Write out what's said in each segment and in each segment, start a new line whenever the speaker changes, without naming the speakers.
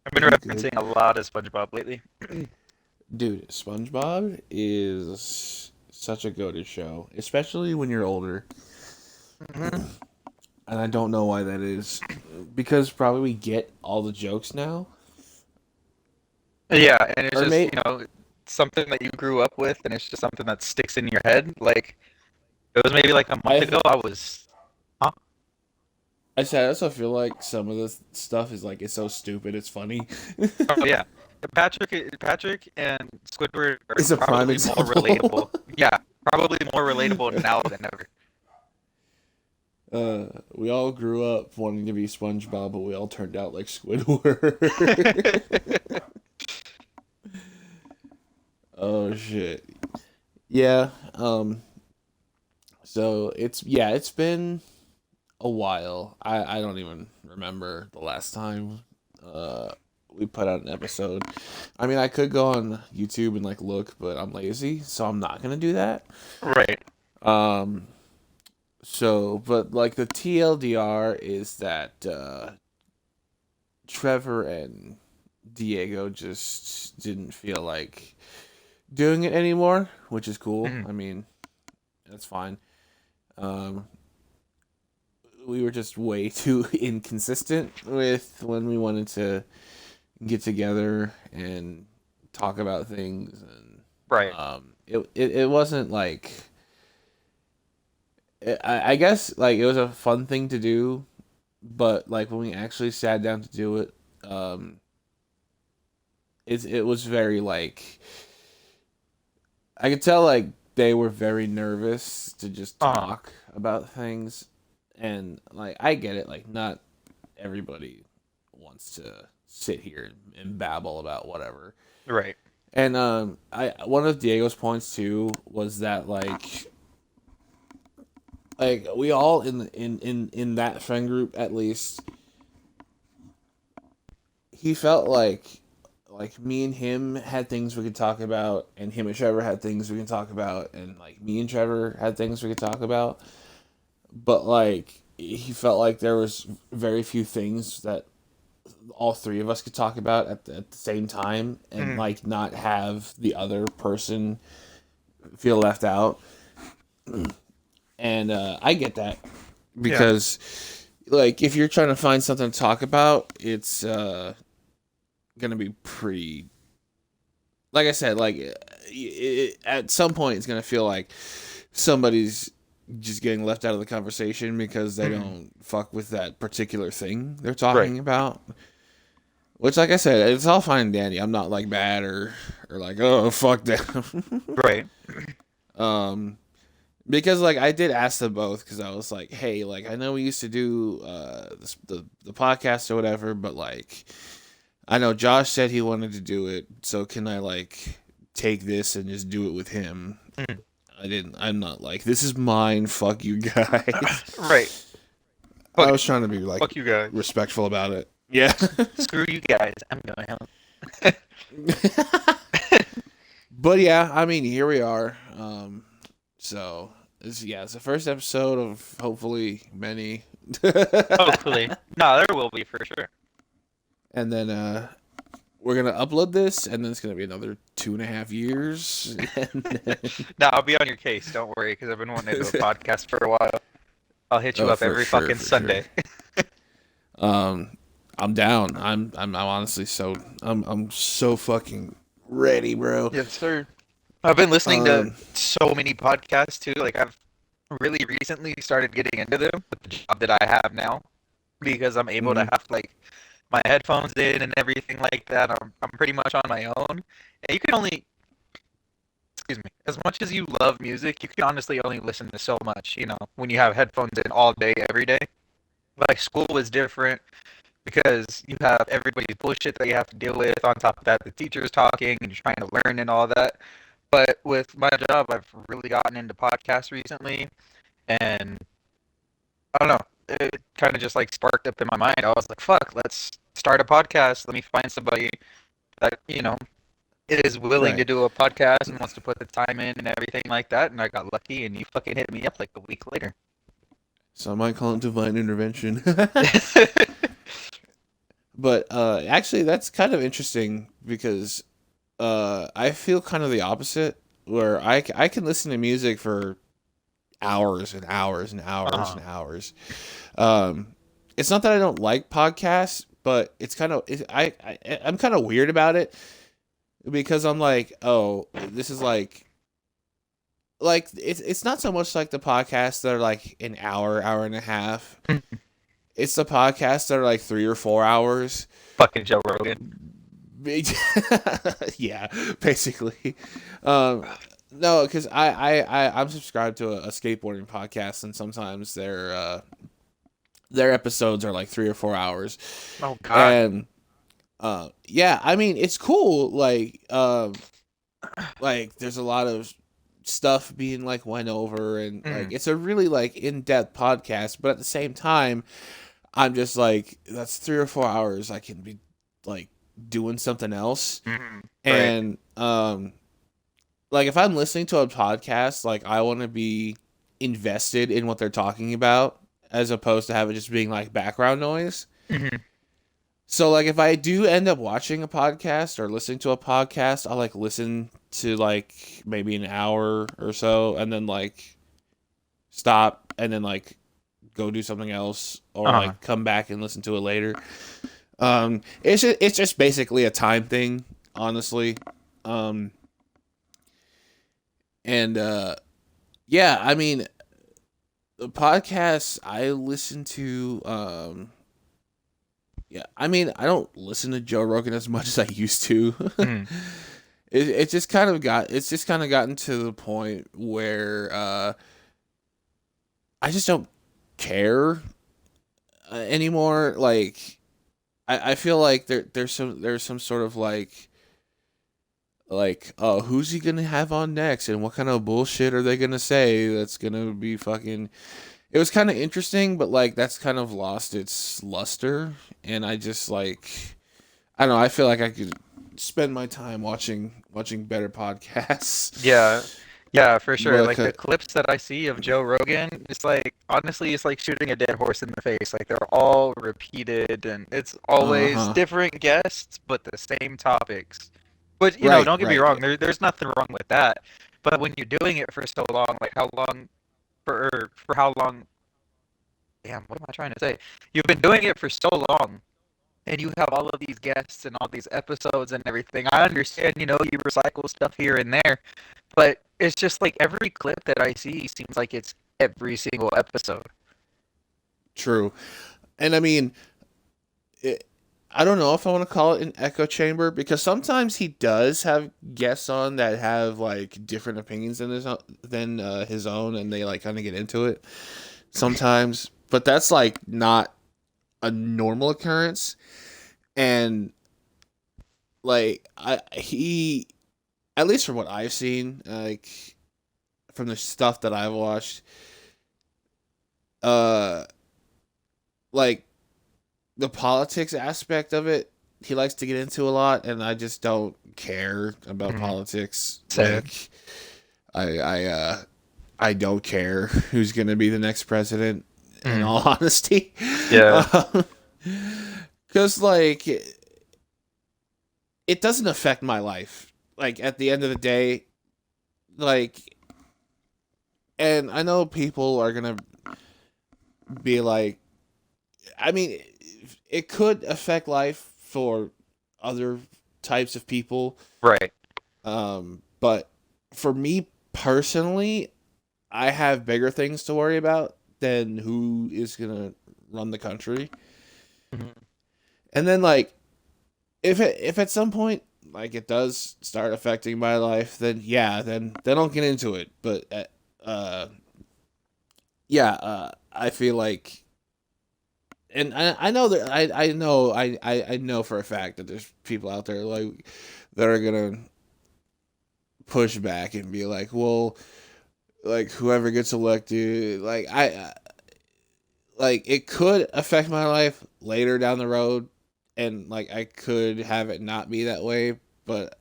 I've been
Pretty good.
referencing a lot of SpongeBob lately.
Dude, SpongeBob is such a goated show, especially when you're older.
Hmm.
And I don't know why that is. Because probably we get all the jokes now.
Yeah, and it's
Or
just, something that you grew up with, and it's just something that sticks in your head. Like, it was maybe like a month
I
ago, I was, huh?
I said I also feel like some of this stuff is like it's so stupid it's funny.
Oh, yeah. Patrick and Squidward are
It's a prime
probably more
example.
relatable. Yeah, probably more relatable now than ever.
We all grew up wanting to be SpongeBob, but we all turned out like Squidward. Oh shit. Yeah. So it's been a while. I don't even remember the last time we put out an episode. I mean, I could go on YouTube and like look, but I'm lazy, so I'm not gonna do that.
Right.
Um. But like the TLDR is that Trevor and Diego just didn't feel like doing it anymore, which is cool.
Mhm.
I mean, that's fine. Um, we were just way too inconsistent with when we wanted to get together and talk about things, and
Right.
it wasn't like I guess like it was a fun thing to do, but like when we actually sat down to do it, um, it was very like I could tell like they were very nervous to just
Uh-huh.
talk about things, and like I get it, like not everybody wants to sit here and babble about whatever.
Right.
And I one of Diego's points too was that like we all in that friend group at least he felt like me and him had things we could talk about, and him and Trevor had things we can talk about, and like me and Trevor had things we could talk about. But like he felt like there was very few things that all three of us could talk about at the same time, and
Mhm.
like not have the other person feel left out. And I get that
Yeah.
because like if you're trying to find something to talk about, it's gonna be pretty. Like I said, like at some point, it's gonna feel like somebody's just getting left out of the conversation because they
Mhm.
don't fuck with that particular thing they're
Right.
talking about. Which, like I said, it's all fine and dandy. I'm not like bad or like oh fuck them.
Right.
um, because like I did ask them both because I was like, hey, like I know we used to do the podcast or whatever, but like I know Josh said he wanted to do it, so can I like take this and just do it with him?
Mhm.
I didn't. I'm not like this is mine. Fuck you guys.
Right.
I
Fuck,
was trying to be like
fuck you guys.
respectful about it. Yeah.
Screw you guys. I'm going home.
But yeah, I mean, here we are. So it's the first episode of hopefully many.
Hopefully. No, there will be for sure.
And then we're gonna upload this, and then it's gonna be another 2.5 years. And then,
No, I'll be on your case. Don't worry, because I've been wanting to do a podcast for a while. I'll hit you
oh,
up
for
every
sure,
fucking
for sure.
Sunday.
Um, I'm down. I'm honestly so I'm so fucking ready, bro.
Yes, sir. I've been listening to
Um,
so many podcasts too. Like I've really recently started getting into them with the job that I have now because I'm able to
mhm.
have like my headphones in and everything like that. I'm pretty much on my own. And you can only, excuse me, as much as you love music, you can honestly only listen to so much, when you have headphones in all day, every day. Like school is different because you have everybody's bullshit that you have to deal with. On top of that, the teacher's talking and you're trying to learn and all that. But with my job, I've really gotten into podcasts recently, and I don't know, it kind of just like sparked up in my mind. I was like, "Fuck, let's start a podcast. Let me find somebody that is willing to
Right.
do a podcast and wants to put the time in and everything like that." And I got lucky, and you fucking hit me up like a week later.
So I might call it divine intervention. But actually, that's kind of interesting because I feel kind of the opposite, where I can listen to music for hours and hours and hours
Uh-huh.
and hours. Um, it's not that I don't like podcasts, but it's kind of I'm kind of weird about it because I'm like, oh, this is like it's not so much like the podcasts that are like an hour, hour and a half. It's the podcasts that are like 3 or 4 hours.
Fucking Joe Rogan.
Yeah, basically. Um, no, because I'm subscribed to a skateboarding podcast, and sometimes their episodes are like 3 or 4 hours,
Oh God.
and yeah, I mean it's cool. Like there's a lot of stuff being like went over, and like
Mm,
it's a really like in depth podcast, but at the same time, I'm just like that's 3 or 4 hours I can be like doing something else.
right.
And like if I'm listening to a podcast, like I want to be invested in what they're talking about as opposed to have it just being like background noise.
Hmm.
So like if I do end up watching a podcast or listening to a podcast, I'll like listen to like maybe an hour or so and then like stop and then like go do something else or
Uh-huh.
like come back and listen to it later. It's just basically a time thing, honestly. Um, and yeah, I mean, the podcasts I listen to, yeah, I mean, I don't listen to Joe Rogan as much as I used to.
Mm.
It's just kind of gotten to the point where I just don't care anymore. Like, I feel like there's some sort of like who's he gonna have on next and what kind of bullshit are they gonna say that's gonna be fucking. It was kind of interesting, but like that's kind of lost its luster, and I just like I don't know. I feel like I could spend my time watching better podcasts.
Yeah. Yeah, for sure.
But
Like the clips that I see of Joe Rogan, it's like honestly, it's like shooting a dead horse in the face. Like they're all repeated and it's
uh
always
huh,
different guests, but the same topics. But
right,
don't get me
right,
wrong, there's nothing wrong with that. But when you're doing it for so long, like how long for how long, damn, what am I trying to say? You've been doing it for so long and you have all of these guests and all these episodes and everything. I understand, you recycle stuff here and there, but it's just like every clip that I see seems like it's every single episode.
true. And I mean, it, I don't know if I want to call it an echo chamber because sometimes he does have guests on that have like different opinions than his own, and they like kind of get into it sometimes. But that's like not a normal occurrence, and like I he at least from what I've seen, like from the stuff that I've watched, uh, like the politics aspect of it, he likes to get into a lot, and I just don't care about
Mhm.
politics.
Same.
I I uh I don't care who's gonna be the next president. In
Mhm.
all honesty,
Yeah.
because like it doesn't affect my life. Like at the end of the day, like, and I know people are gonna be like, I mean, it could affect life for other types of people.
Right.
But for me personally, I have bigger things to worry about than who is gonna run the country.
Mhm.
And then like if at some point like it does start affecting my life, then yeah, then I'll get into it. But yeah, I feel like, and I know that I know for a fact that there's people out there like that are gonna push back and be like, well, like whoever gets elected, like like it could affect my life later down the road, and like I could have it not be that way, but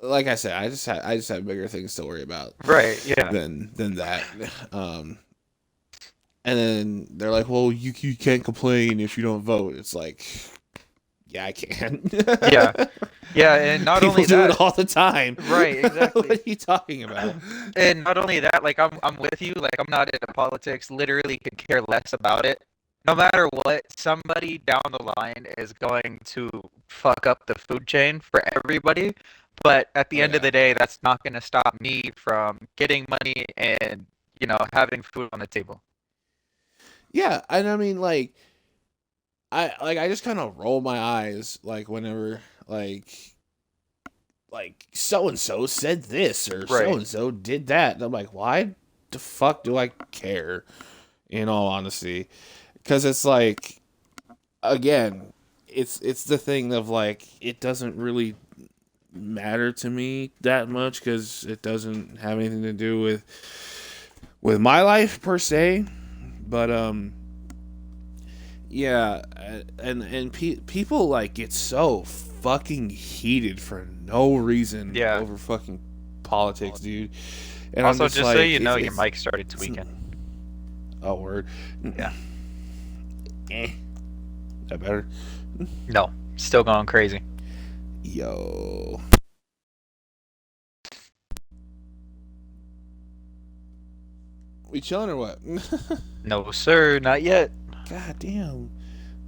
like I said, I just have bigger things to worry about
Right. Yeah.
than that. Um, and then they're like, "Well, you can't complain if you don't vote." It's like, Yeah, I can.
Yeah, yeah, and not
People
only
do
that,
it all the time.
right,
What
exactly.
are you talking about?
And not only that, like I'm with you. Like I'm not into politics. Literally, could care less about it. No matter what, somebody down the line is going to fuck up the food chain for everybody. But at the
Oh
end of
yeah.
the day, that's not going to stop me from getting money and having food on the table.
Yeah, and I mean I just kind of roll my eyes like whenever like so and so said this or so
Right.
and so did that. And I'm like, why the fuck do I care? In all honesty, because it's like again, it's the thing of like it doesn't really matter to me that much because it doesn't have anything to do with my life per se. But yeah, people like get so fucking heated for no reason
Yeah.
over fucking politics, dude. And I'm
Also,
just
just so
like,
you know, your mic started
it's
tweaking.
a word.
Yeah.
Eh, that better?
No, still going crazy.
Yo, we chilling or what?
No, sir, not yet.
God damn!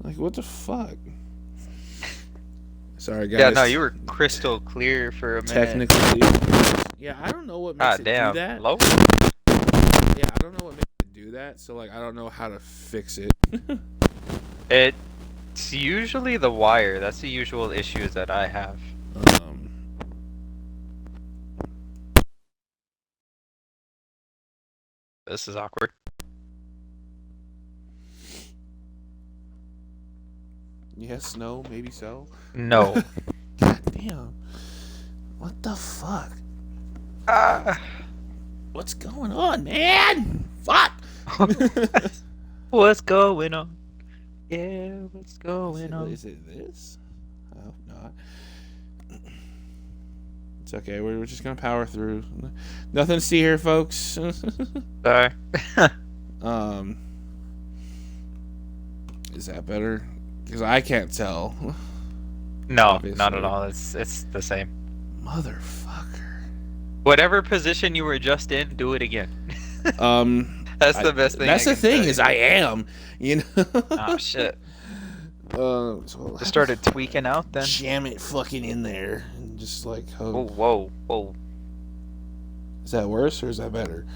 Like what the fuck? Sorry,
Yeah, no,
guys.
you were crystal clear for a minute.
Technically, yeah, I don't know what makes
Ah,
it do
damn.
that.
Hello?
Yeah, I don't know what makes it do that. So like, I don't know how to fix it.
It's usually the wire. That's the usual issues that I have.
um,
This is awkward.
yes, no, maybe so.
No.
God damn! What the fuck?
Ah.
What's going on, man? Fuck!
What's going on? Yeah, what's going on?
Is it this? I hope not. It's okay. We're just gonna power through. Nothing to see here, folks.
Sorry.
um, is that better? Because I can't tell.
No, not
Obviously.
at all. It's the same.
Motherfucker.
Whatever position you were just in, do it again. That's the best thing I
That's the
can
thing
say.
is I am. You know.
Oh shit.
So we'll
Just started tweaking out then.
jam it fucking in there and just like
Whoa,
hope.
whoa, whoa.
Is that worse or is that better?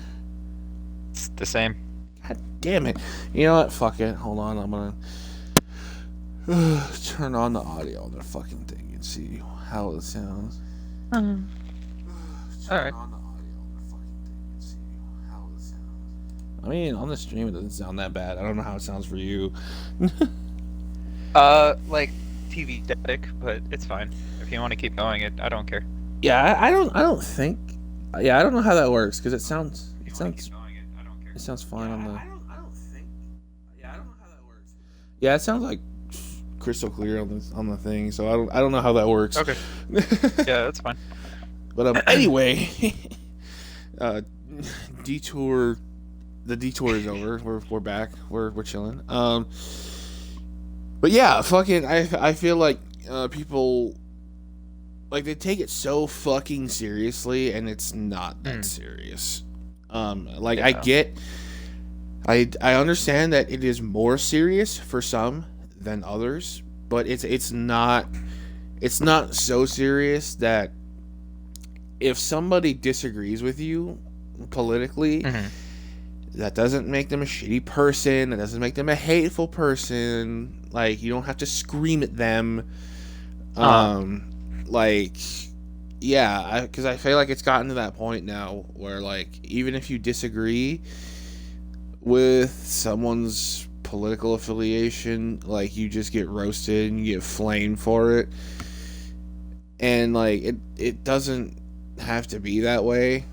It's the same.
God damn it. You know what? Fuck it. Hold on. I'm gonna turn on the audio on the fucking thing and see how it sounds.
All right.
I mean, on the stream it doesn't sound that bad. I don't know how it sounds for you.
Like TV static, but it's fine. If you want to keep going, I don't care.
Yeah, I don't think. Yeah, I don't know how that works because it sounds it sounds fine on the. I don't think. Yeah, I don't know how that works. Yeah, it sounds like crystal clear on the thing. So I don't know how that works.
Okay. Yeah, that's fine.
But anyway, detour. The detour is over. We're back. We're chilling. But yeah, fucking. I feel like people like they take it so fucking seriously, and it's not that serious. Like
Yeah.
I understand that it is more serious for some than others, but it's not so serious that if somebody disagrees with you politically, that doesn't make them a shitty person. That doesn't make them a hateful person. Like, you don't have to scream at them. Like, yeah, because I feel like it's gotten to that point now where, like, even if you disagree with someone's political affiliation, like, you just get roasted and you get flamed for it. And, like, it doesn't have to be that way.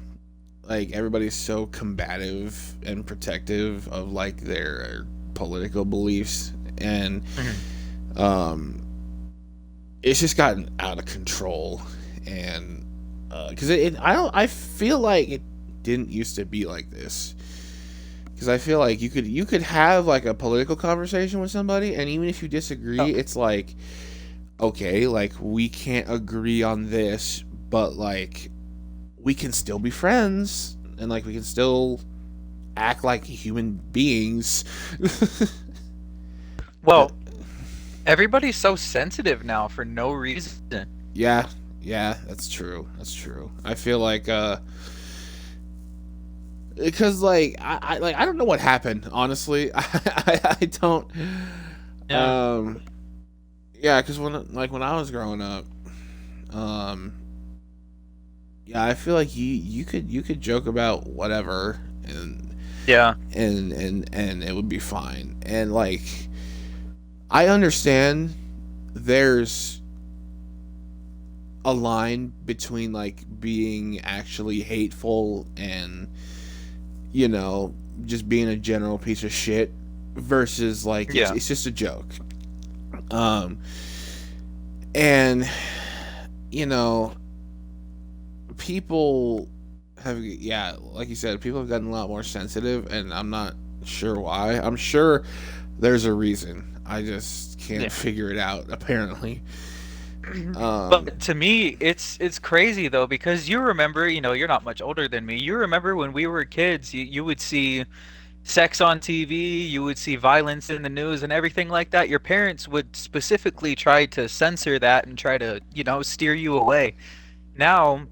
Like, everybody's so combative and protective of like their political beliefs, and it's just gotten out of control. And because I feel like it didn't used to be like this. Because I feel like you could have like a political conversation with somebody, and even if you disagree, it's like okay, like we can't agree on this, but like we can still be friends and like we can still act like human beings. Uh,
Well, everybody's so sensitive now for no reason.
yeah, yeah, that's true. That's true. I feel like because like I don't know what happened. Honestly, I don't.
Yeah.
Um, yeah, because when I was growing up, um, yeah, I feel like you could joke about whatever
Yeah.
and it would be fine. And like I understand there's a line between like being actually hateful and you know just being a general piece of shit versus like
Yeah.
it's just a joke. Um and you know people have yeah like you said people have gotten a lot more sensitive and I'm not sure why. I'm sure there's a reason. I just can't
Yeah.
figure it out apparently. um
But to me, it's crazy though because you remember, you're not much older than me. You remember when we were kids, you would see sex on TV, you would see violence in the news and everything like that. Your parents would specifically try to censor that and try to, steer you away. Now,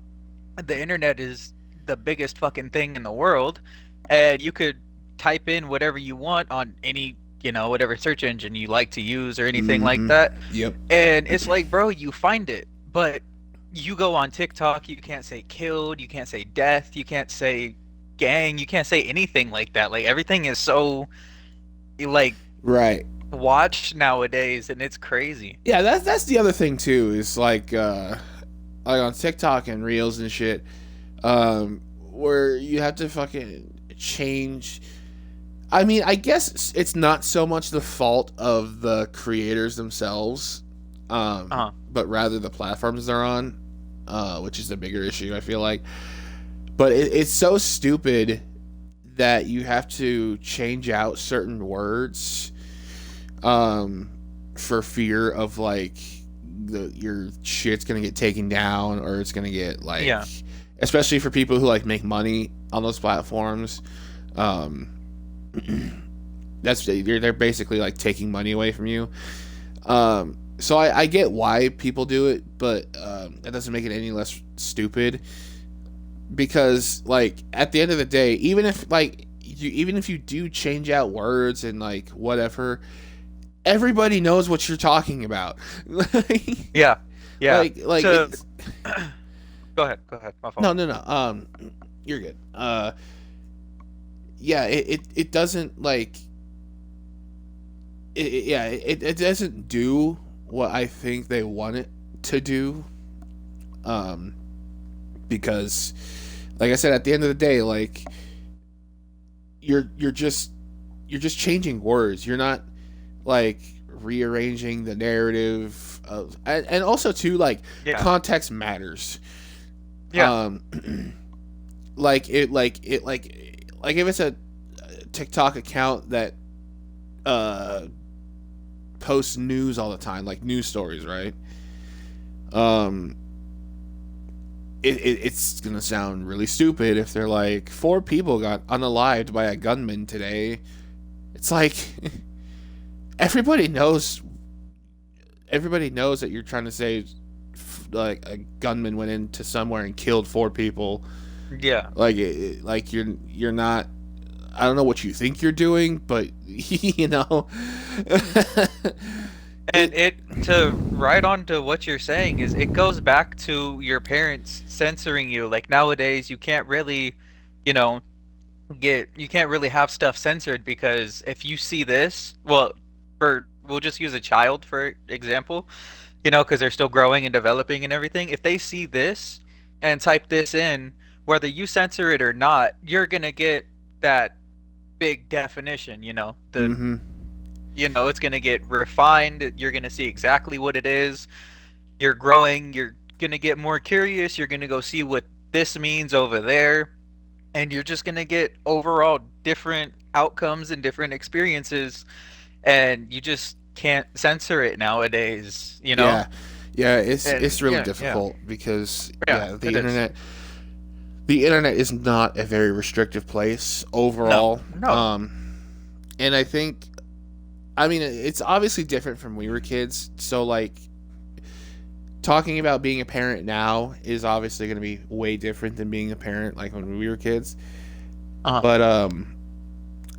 the internet is the biggest fucking thing in the world, and you could type in whatever you want on any, whatever search engine you like to use or anything like
mhm.
that.
Yep.
And it's like, bro, you find it, but you go on TikTok, you can't say killed, you can't say death, you can't say gang, you can't say anything like that. Like everything is so like
Right.
watched nowadays, and it's crazy.
Yeah, that's the other thing too. Is like on TikTok and Reels and shit, where you have to fucking change. I mean, I guess it's not so much the fault of the creators themselves,
Uh-huh.
but rather the platforms they're on, which is the bigger issue. I feel like, but it's so stupid that you have to change out certain words um, for fear of like your shit's gonna get taken down or it's gonna get like,
Yeah.
especially for people who like make money on those platforms. Um, that's they're basically like taking money away from you. So I get why people do it, but that doesn't make it any less stupid. Because like at the end of the day, even if you do change out words and like whatever, everybody knows what you're talking about. like,
Yeah. Yeah.
like
To
it's
Go ahead. Go ahead. My fault.
no. You're good. Yeah, it doesn't like yeah, it doesn't do what I think they want it to do. Um, because, like I said, at the end of the day, like you're just you're just changing words. You're not like rearranging the narrative of, and also too like
Yeah.
context matters.
Yeah.
Um, like if it's a TikTok account that uh posts news all the time, like news stories, right? Um, it's gonna sound really stupid if they're like 4 people got unalived by a gunman today. It's like everybody knows everybody knows that you're trying to say like a gunman went into somewhere and killed 4 people.
Yeah.
Like you're not. I don't know what you think you're doing, but you know,
And
it.
it to right on to what you're saying is it goes back to your parents censoring you. Like nowadays you can't really, you know, you can't really have stuff censored because if you see this, well, we'll just use a child for example, because they're still growing and developing and everything. If they see this and type this in, whether you censor it or not, you're gonna get that big definition,
Mm-hmm.
it's going to get refined. You're going to see exactly what it is. You're growing. You're going to get more curious. You're going to go see what this means over there. And you're just going to get overall different outcomes and different experiences. And you just can't censor it nowadays, you know?
Yeah, yeah,
And
it's really
yeah, yeah,
difficult because
yeah,
yeah,
it is.
the internet is not a very restrictive place
No,
overall.
no.
And I think, I mean, it's obviously different from when we were kids. So like talking about being a parent now is obviously going to be way different than being a parent like when we were kids.
Uh-huh.
But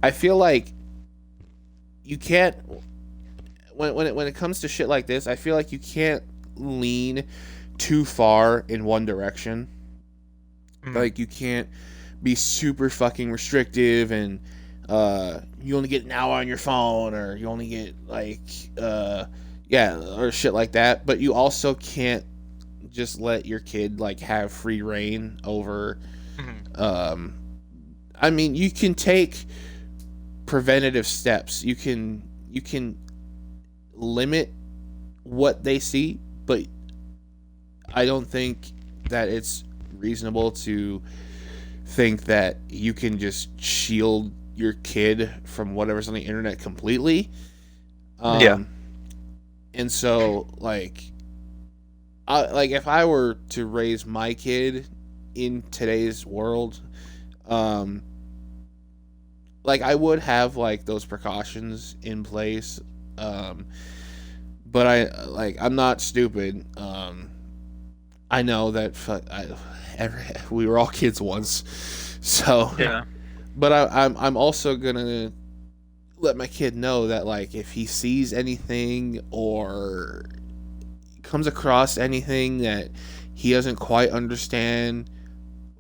I feel like you can't when it comes to shit like this. I feel like you can't lean too far in one direction.
Mm,
Like you can't be super fucking restrictive and you only get an hour on your phone or you only get like yeah or shit like that. But you also can't just let your kid like have free reign over.
mm,
Um, I mean, you can take preventative steps. You can limit what they see, but I don't think that it's reasonable to think that you can just shield your kid from whatever's on the internet completely.
yeah.
Um, and so like if I were to raise my kid in today's world, um, like I would have like those precautions in place. Um, but I'm not stupid. I know that we were all kids once, so.
Yeah.
But I'm also gonna let my kid know that like if he sees anything or comes across anything that he doesn't quite understand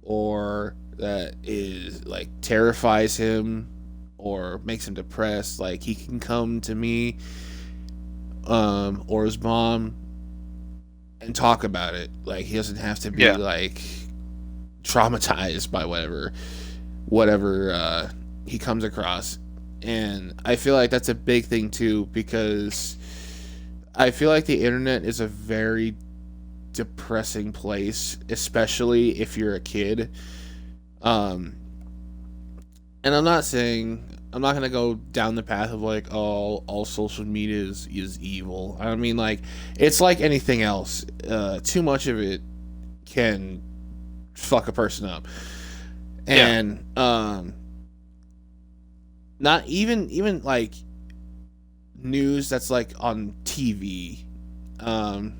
or that is like terrifies him or makes him depressed, like he can come to me or his mom and talk about it. Like he doesn't have to be
Yeah.
like traumatized by whatever he comes across. And I feel like that's a big thing too because I feel like the internet is a very depressing place, especially if you're a kid. Um, and I'm not gonna go down the path of like all social media is evil. I mean like it's like anything else. Too much of it can fuck a person up.
Yeah.
And not even like news that's like on TV. Um,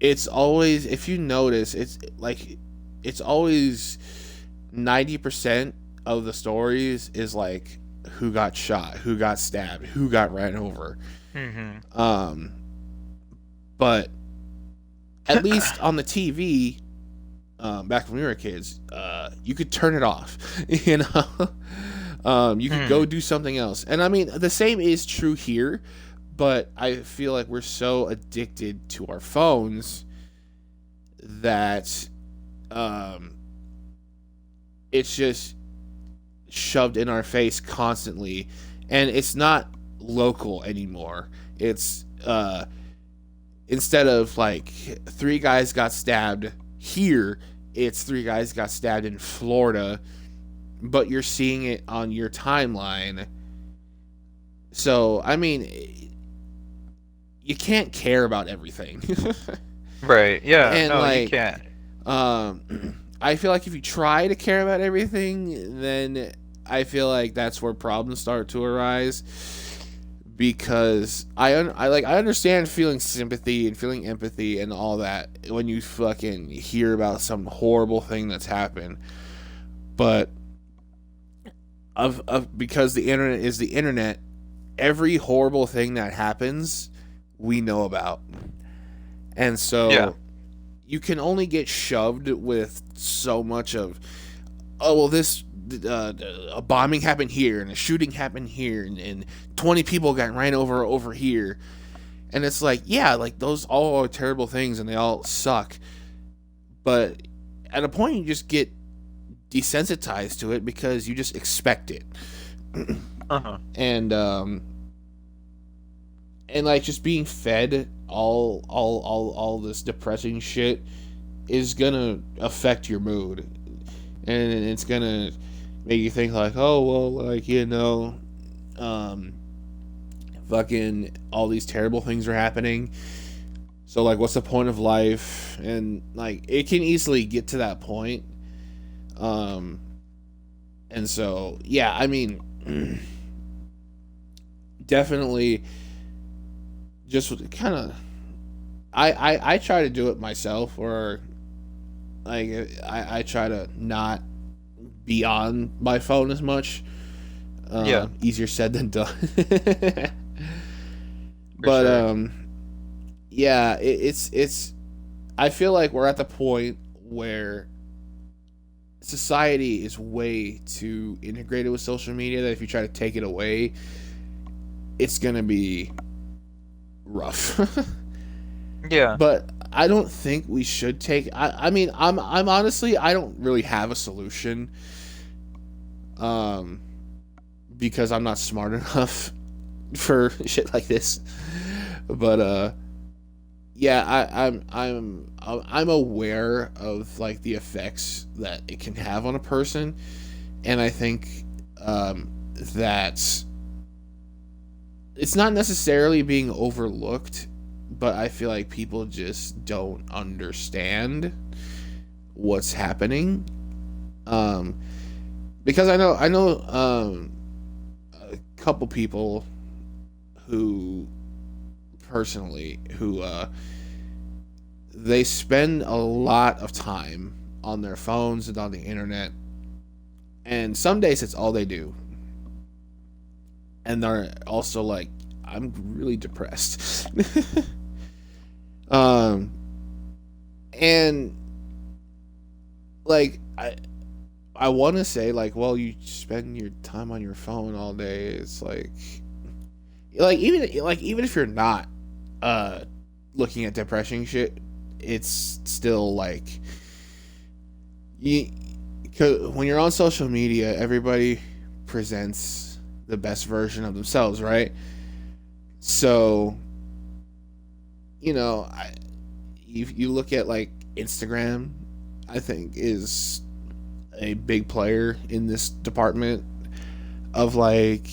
it's always if you notice, it's always 90% of the stories is like who got shot, who got stabbed, who got ran over.
Hmm.
Um, but at least on the TV, back when we were kids, you could turn it off. You know, you could go
Mm.
do something else. And I mean, the same is true here, but I feel like we're so addicted to our phones that um, it's just shoved in our face constantly, and it's not local anymore. It's instead of like three guys got stabbed here, it's three guys got stabbed in Florida, but you're seeing it on your timeline. So, I mean, you can't care about everything.
Right. Yeah.
And
No, you
like
can't.
I feel like if you try to care about everything, then I feel like that's where problems start to arise because I understand feeling sympathy and feeling empathy and all that when you fucking hear about some horrible thing that's happened, but of because the internet is the internet, every horrible thing that happens we know about, and
Yeah.
so you can only get shoved with so much of oh well this a bombing happened here and a shooting happened here and 20 people got ran over here. And it's like, yeah, like those all are terrible things and they all suck. But at a point, you just get desensitized to it because you just expect it.
Uh-huh.
And and like just being fed all this depressing shit is gonna affect your mood, and it's gonna make you think like, oh well, like um, fucking all these terrible things are happening. So like, what's the point of life? And like, it can easily get to that point. Um, and so yeah, I mean, definitely just kind of. I try to do it myself, or like I try to not be on my phone as much.
Yeah,
Easier said than done.
for
But
sure.
yeah, it's. I feel like we're at the point where society is way too integrated with social media that if you try to take it away, it's gonna be rough.
Yeah,
But I don't think we should take. I mean, I'm honestly, I don't really have a solution. Um, because I'm not smart enough for shit like this. But yeah, I'm aware of like the effects that it can have on a person, and I think that it's not necessarily being overlooked, but I feel like people just don't understand what's happening. Um, because I know a couple people who personally who they spend a lot of time on their phones and on the internet, and some days it's all they do, and they're also like, I'm really depressed. um and like I want to say like, well, you spend your time on your phone all day. It's even if you're not uh looking at depression shit, it's still like you, cause when you're on social media, everybody presents the best version of themselves, right? So you look at like Instagram, I think is a big player in this department of like,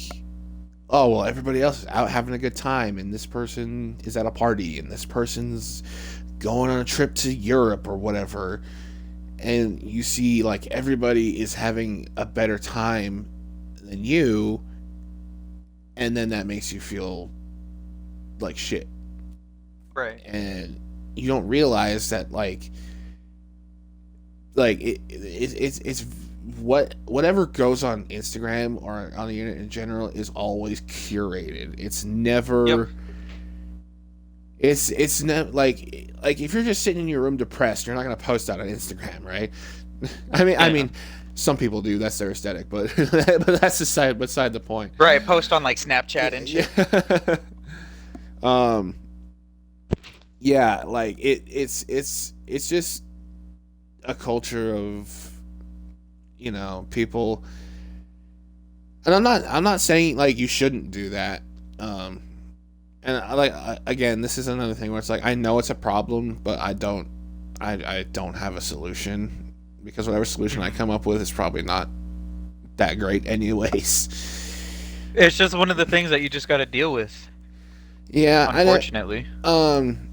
oh well, everybody else is out having a good time and this person is at a party and this person's going on a trip to Europe or whatever, and you see like everybody is having a better time than you, and then that makes you feel like shit,
right.
and you don't realize that it's whatever goes on Instagram or on the internet in general is always curated. It's
Yep.
never. It's not like if you're just sitting in your room depressed, you're not gonna post that on Instagram, right? I
Yeah.
mean, some people do. That's their aesthetic, but but that's beside the point.
Right. Post on like Snapchat and
Yeah.
shit.
um. Yeah, like it's just a culture of people, and I'm not saying like you shouldn't do that. Um, and again, this is another thing where it's like I know it's a problem, but I don't have a solution, because whatever solution I
Mhm.
come up with is probably not that great anyways.
It's just one of the things that you just got to deal with,
Yeah, I know.
unfortunately.
Um,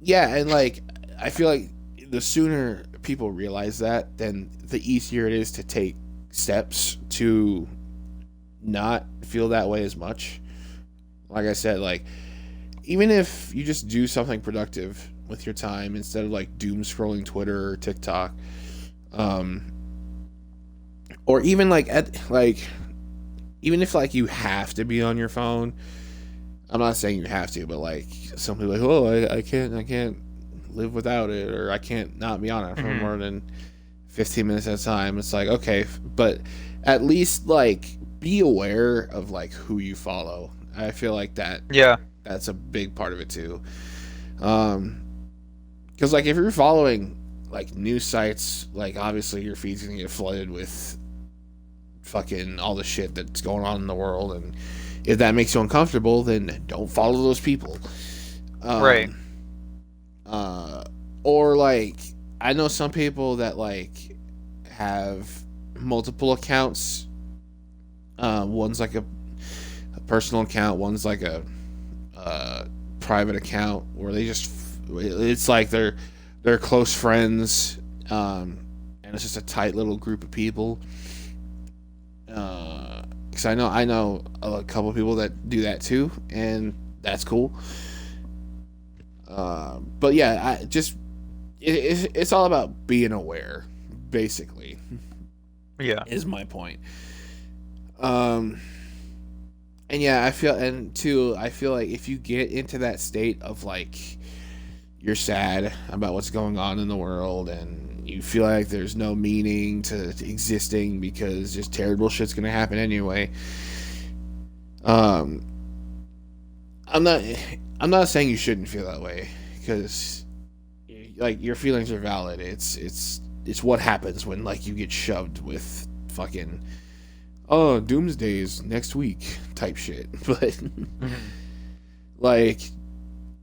yeah, and like I feel like the sooner people realize that, then the easier it is to take steps to not feel that way as much. Like I said, like even if you just do something productive with your time instead of like doom scrolling Twitter or TikTok, um, or even like even if like you have to be on your phone. I'm not saying you have to, but like some people are like, oh, I can't live without it, or I can't not be on it for
Hmm.
more than 15 minutes at a time. It's like, okay, but at least like be aware of like who you follow. I feel like
Yeah.
that's a big part of it too. Um, because like if you're following like news sites, like obviously your feed's gonna get flooded with fucking all the shit that's going on in the world, and if that makes you uncomfortable, then don't follow those people.
Right.
Um, uh, or like I know some people that like have multiple accounts. One's like a personal account, one's like a private account where they just it's like they're close friends, and it's just a tight little group of people. Because I know a couple of people that do that too, and that's cool. But yeah, it's all about being aware, basically,
Yeah.
is my point. Um, and yeah, I feel like if you get into that state of like you're sad about what's going on in the world and you feel like there's no meaning to existing because just terrible shit's gonna happen anyway. Um, I'm not I'm not saying you shouldn't feel that way because like your feelings are valid. It's what happens when like you get shoved with fucking oh doomsdays next week type shit. But
Mhm.
like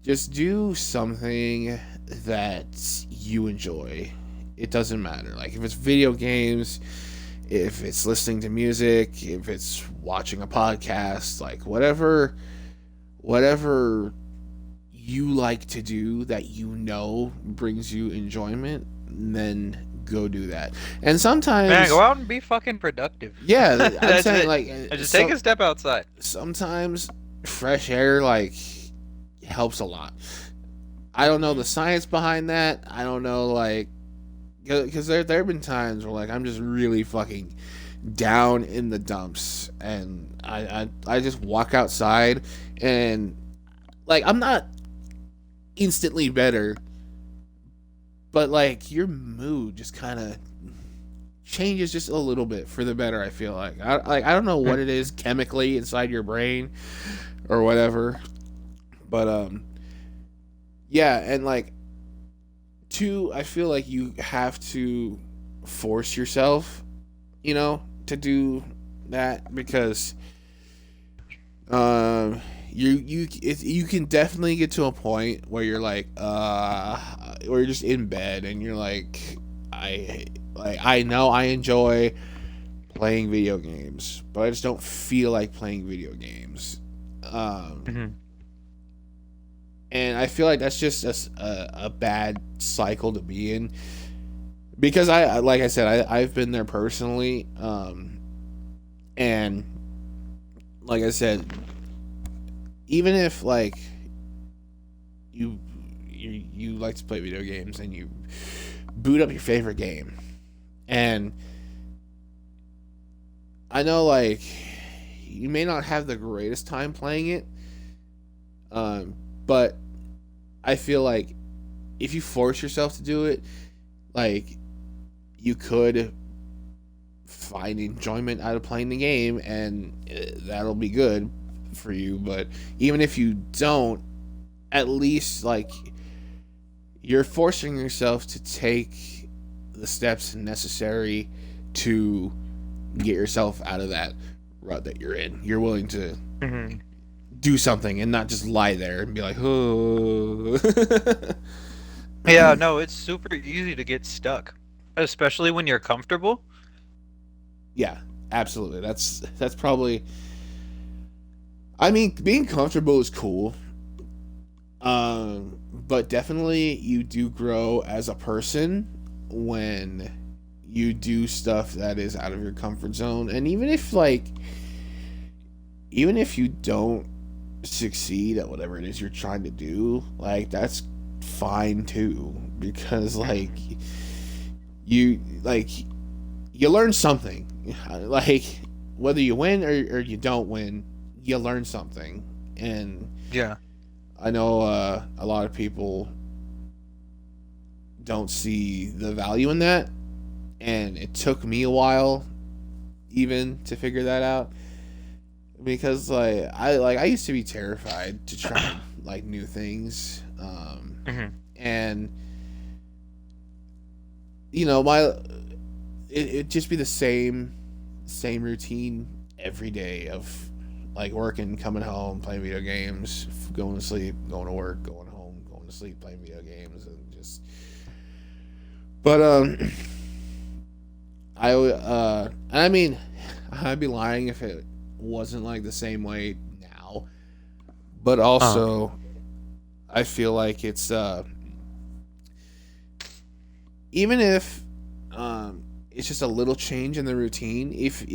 just do something that you enjoy. It doesn't matter. Like if it's video games, if it's listening to music, if it's watching a podcast, like whatever you like to do that you know brings you enjoyment, then go do that. And
Man,
sometimes
go out and be fucking productive.
yeah, I'm
That's
saying
it.
like
Just take a step outside.
sometimes fresh air like helps a lot. I don't know the science behind that. I don't know like because there have been times where like I'm just really fucking down in the dumps, and I just walk outside, and like I'm not instantly better, but like your mood just kind of changes just a little bit for the better. I feel like I don't know what it is chemically inside your brain or whatever, but yeah, and like two, I feel like you have to force yourself, to do that because you can definitely get to a point where you're like where you're just in bed and you're like I know I enjoy playing video games, but I just don't feel like playing video games.
Mhm.
And I feel like that's just a bad cycle to be in because like I said, I've been there personally, and like I said, even if like you like to play video games and you boot up your favorite game, and I know like you may not have the greatest time playing it, but I feel like if you force yourself to do it, like you could find enjoyment out of playing the game, and that'll be good for you. But even if you don't, at least like you're forcing yourself to take the steps necessary to get yourself out of that rut that you're in. You're willing to
Mhm.
do something and not just lie there and be like, oh.
Yeah, no, it's super easy to get stuck, especially when you're comfortable.
Yeah, absolutely. That's probably. I mean, being comfortable is cool, but definitely you do grow as a person when you do stuff that is out of your comfort zone, and even if you don't succeed at whatever it is you're trying to do, like that's fine too, because like like you learn something, like whether you win or you don't win, you learn something. And
Yeah.
I know a lot of people don't see the value in that, and it took me a while even to figure that out because I used to be terrified to try like new things,
Mhm.
and my it just be the same routine every day of like working, coming home, playing video games, going to sleep, going to work, going home, going to sleep, playing video games, and just. But I mean, I'd be lying if it wasn't like the same way but
Uh,
also I feel like it's even if it's just a little change in the routine. If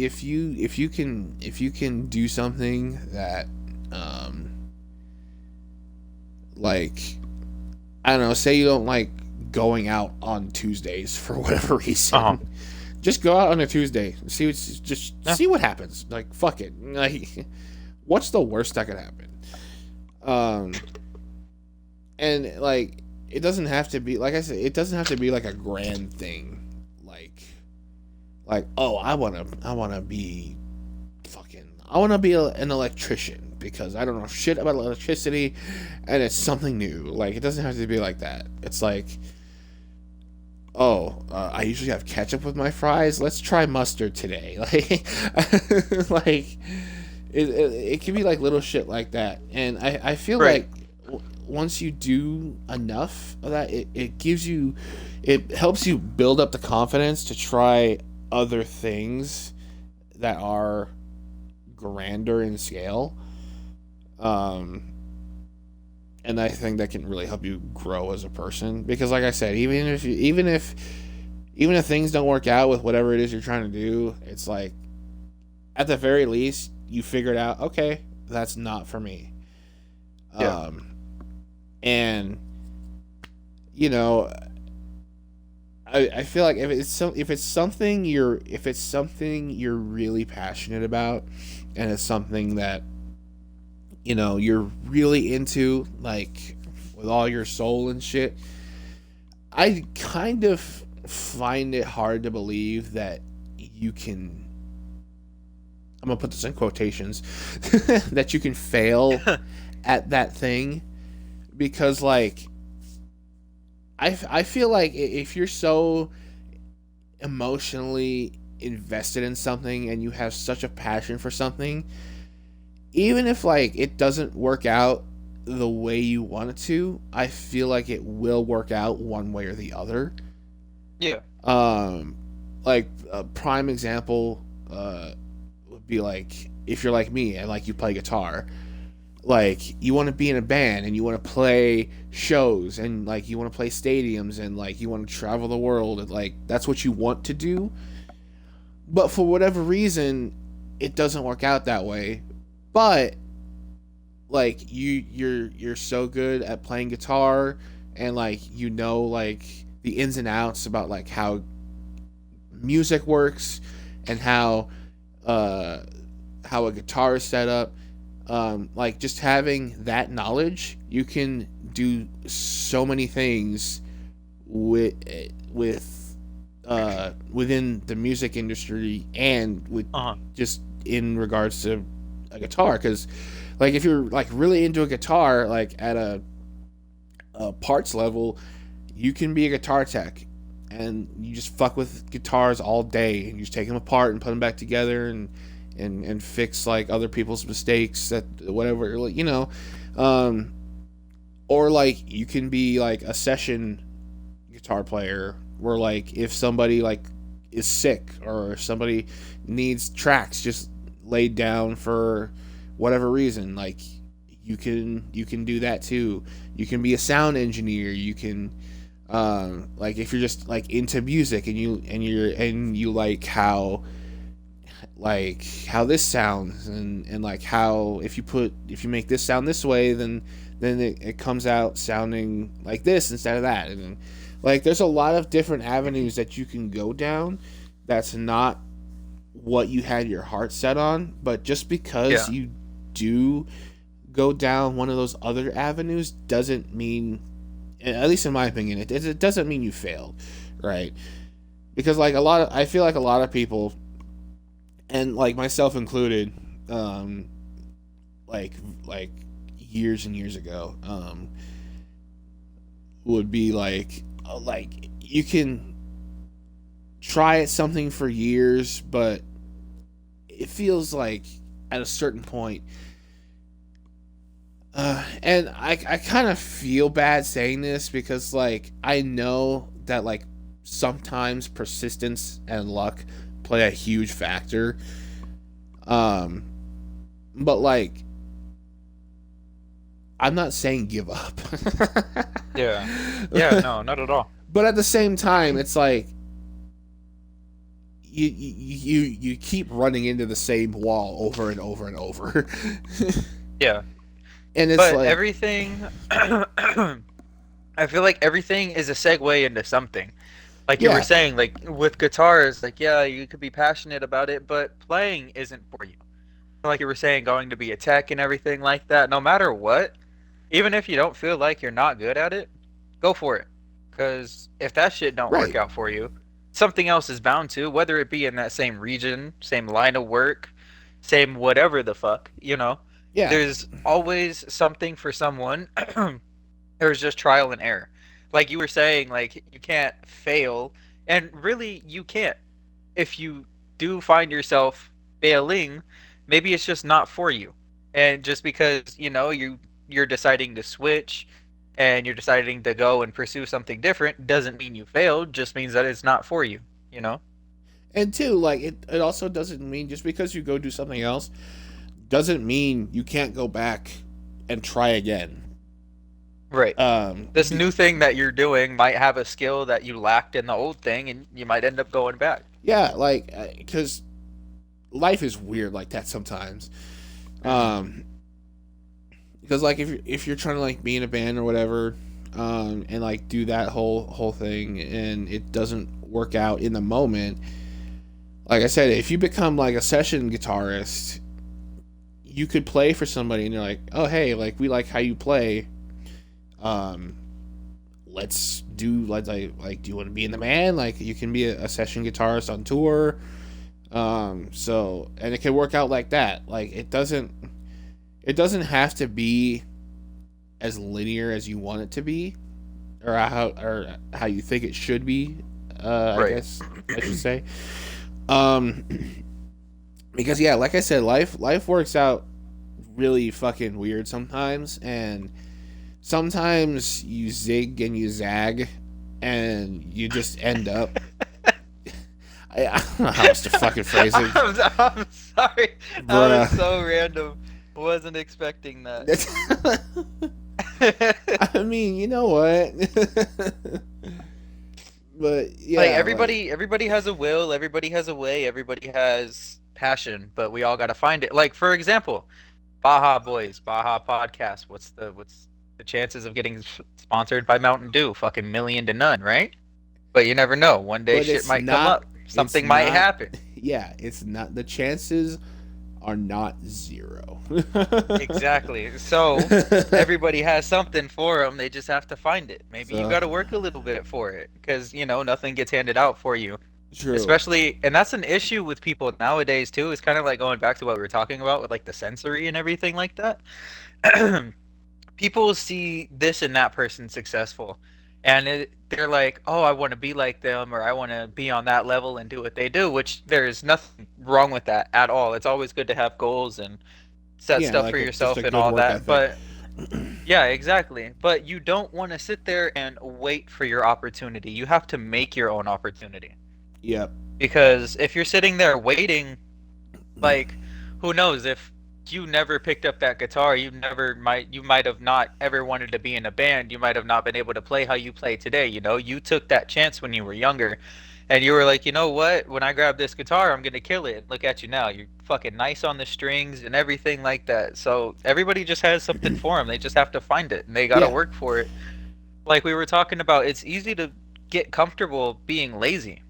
you can do something that um, like I don't know, say you don't like going out on Tuesdays for whatever
uh,
reason. Just go out on a Tuesday. Just
yeah,
see what happens. Like fuck it. Like what's the worst that could happen? Um and like it doesn't have to be like I said, it doesn't have to be like a grand thing. Like oh, I wanna be I wanna be an electrician because I don't know shit about electricity and it's something new. Like it doesn't have to be like that. It's like oh, I usually have ketchup with my fries. Let's try mustard today. Like it can be like little shit like that. And I feel
right.
like once you do enough of that, it gives you, it helps you build up the confidence to try other things that are grander in scale. Um, and I think that can really help you grow as a person because, like I said, even if things don't work out with whatever it is you're trying to do, it's like at the very least you figured out, okay, that's not for me.
Yeah,
Um, and you know, I feel like if it's something you're really passionate about, and it's something that you're really into, like with all your soul and shit, I kind of find it hard to believe that you can. I'm gonna put this in quotations that you can fail at that thing because like I feel like if you're so emotionally invested in something and you have such a passion for something, even if like it doesn't work out the way you want it to, I feel like it will work out one way or the other.
yeah,
Um, like a prime example would be like if you're like me and like you play guitar, like you want to be in a band and you want to play shows and like you want to play stadiums and like you want to travel the world and like that's what you want to do, but for whatever reason it doesn't work out that way. But like you're so good at playing guitar and like like the ins and outs about like how music works and uh how a guitar is set up. Like just having that knowledge, you can do so many things with within the music industry and with
uh,
just in regards to a guitar. Because like if you're like really into a guitar, like at a parts level, you can be a guitar tech and you just fuck with guitars all day and you just take them apart and put them back together and fix like other people's mistakes that whatever um or like you can be like a session guitar player where like if somebody like is sick or if somebody needs tracks just laid down for whatever reason, like you can do that too. You can be a sound engineer. You can like if you're just like into music and you like how this sounds and like how if you make this sound this way then it comes out sounding like this instead of that. And like there's a lot of different avenues that you can go down that's not what you had your heart set on, but just because
yeah,
you do go down one of those other avenues doesn't mean, at least in my opinion, it doesn't mean you failed, right? Because like I feel like a lot of people, and like myself included, um, like like years and years ago, would be like you can try at something for years, but it feels like at a certain point, and I kind of feel bad saying this because like I know that like sometimes persistence and luck play a huge factor. Um, but like I'm not saying give up.
Yeah. Yeah, no, not at all.
But at the same time, it's like you keep running into the same wall over and over and over.
Yeah.
And it's
But
like,
everything I feel like everything is a segue into something. Like you were
yeah,
saying, like with guitars, like yeah, you could be passionate about it, but playing isn't for you. Like you were saying, going to be a tech and everything like that, no matter what, even if you don't feel like you're not good at it, go for it. Because if that shit don't work
right,
out for you, something else is bound to, whether it be in that same region, same line of work, same whatever the fuck, you know.
yeah,
There's always something for someone. There's just trial and error. Like you were saying, like you can't fail, and really you can't. If you do find yourself failing, maybe it's just not for you. And just because, you're deciding to switch and you're deciding to go and pursue something different doesn't mean you failed, just means that it's not for you, you know?
and two, like it also doesn't mean just because you go do something else doesn't mean you can't go back and try again.
Right. This
Be,
new thing that you're doing might have a skill that you lacked in the old thing and you might end up going back.
yeah, like because life is weird like that sometimes.
Mhm.
Um, because like if you're trying to like be in a band or whatever, and like do that whole thing and it doesn't work out in the moment, like I said, if you become like a session guitarist, you could play for somebody and you're like, oh hey, like we like how you play. Um, let's do like do you want to be in the band? Like you can be a session guitarist on tour. So and it can work out like that. Like it doesn't have to be as linear as you want it to be, or how you think it should be. I
Right.
guess I should say. Um, because yeah, like I said, life works out really fucking weird sometimes, and sometimes you zig and you zag, and you just end up. I don't know how else to fucking phrase it,
I'm sorry. That was
bruh.
so random. Wasn't expecting that.
I mean, you know what? But
Like
yeah, like
everybody has a will, everybody has a way, everybody has passion, but we all got to find it. Like for example, Baja Boys, Baja Podcast. What's the chances of getting sponsored by Mountain Dew? Fucking million to none, right? But you never know. One day
but
shit
it's
might come
not
up.
it's
Something might
not
happen.
yeah, it's not the chances are not zero.
Exactly. So everybody has something for them. They just have to find it. Maybe you
So
got to work a little bit for it because nothing gets handed out for you.
true.
Especially, and that's an issue with people nowadays too. It's kind of like going back to what we were talking about with like the sensory and everything like that. People see this and that person successful, and they're like, "Oh, I want to be like them, or I want to be on that level and do what they do." Which there's nothing wrong with that at all. It's always good to have goals and set
Yeah,
stuff
like
for
just a
yourself and
good
all
work
that.
ethic.
But yeah, exactly. But you don't want to sit there and wait for your opportunity. You have to make your own opportunity.
Yep.
Because if you're sitting there waiting, like who knows if you never picked up that guitar, you might have not ever wanted to be in a band. You might have not been able to play how you play today, You took that chance when you were younger. And you were like, "You know what? When I grab this guitar, I'm going to kill it." Look at you now. You're fucking nice on the strings and everything like that. So, everybody just has something for them. They just have to find it and they got to
Yeah.
work for it. Like we were talking about, it's easy to get comfortable being lazy.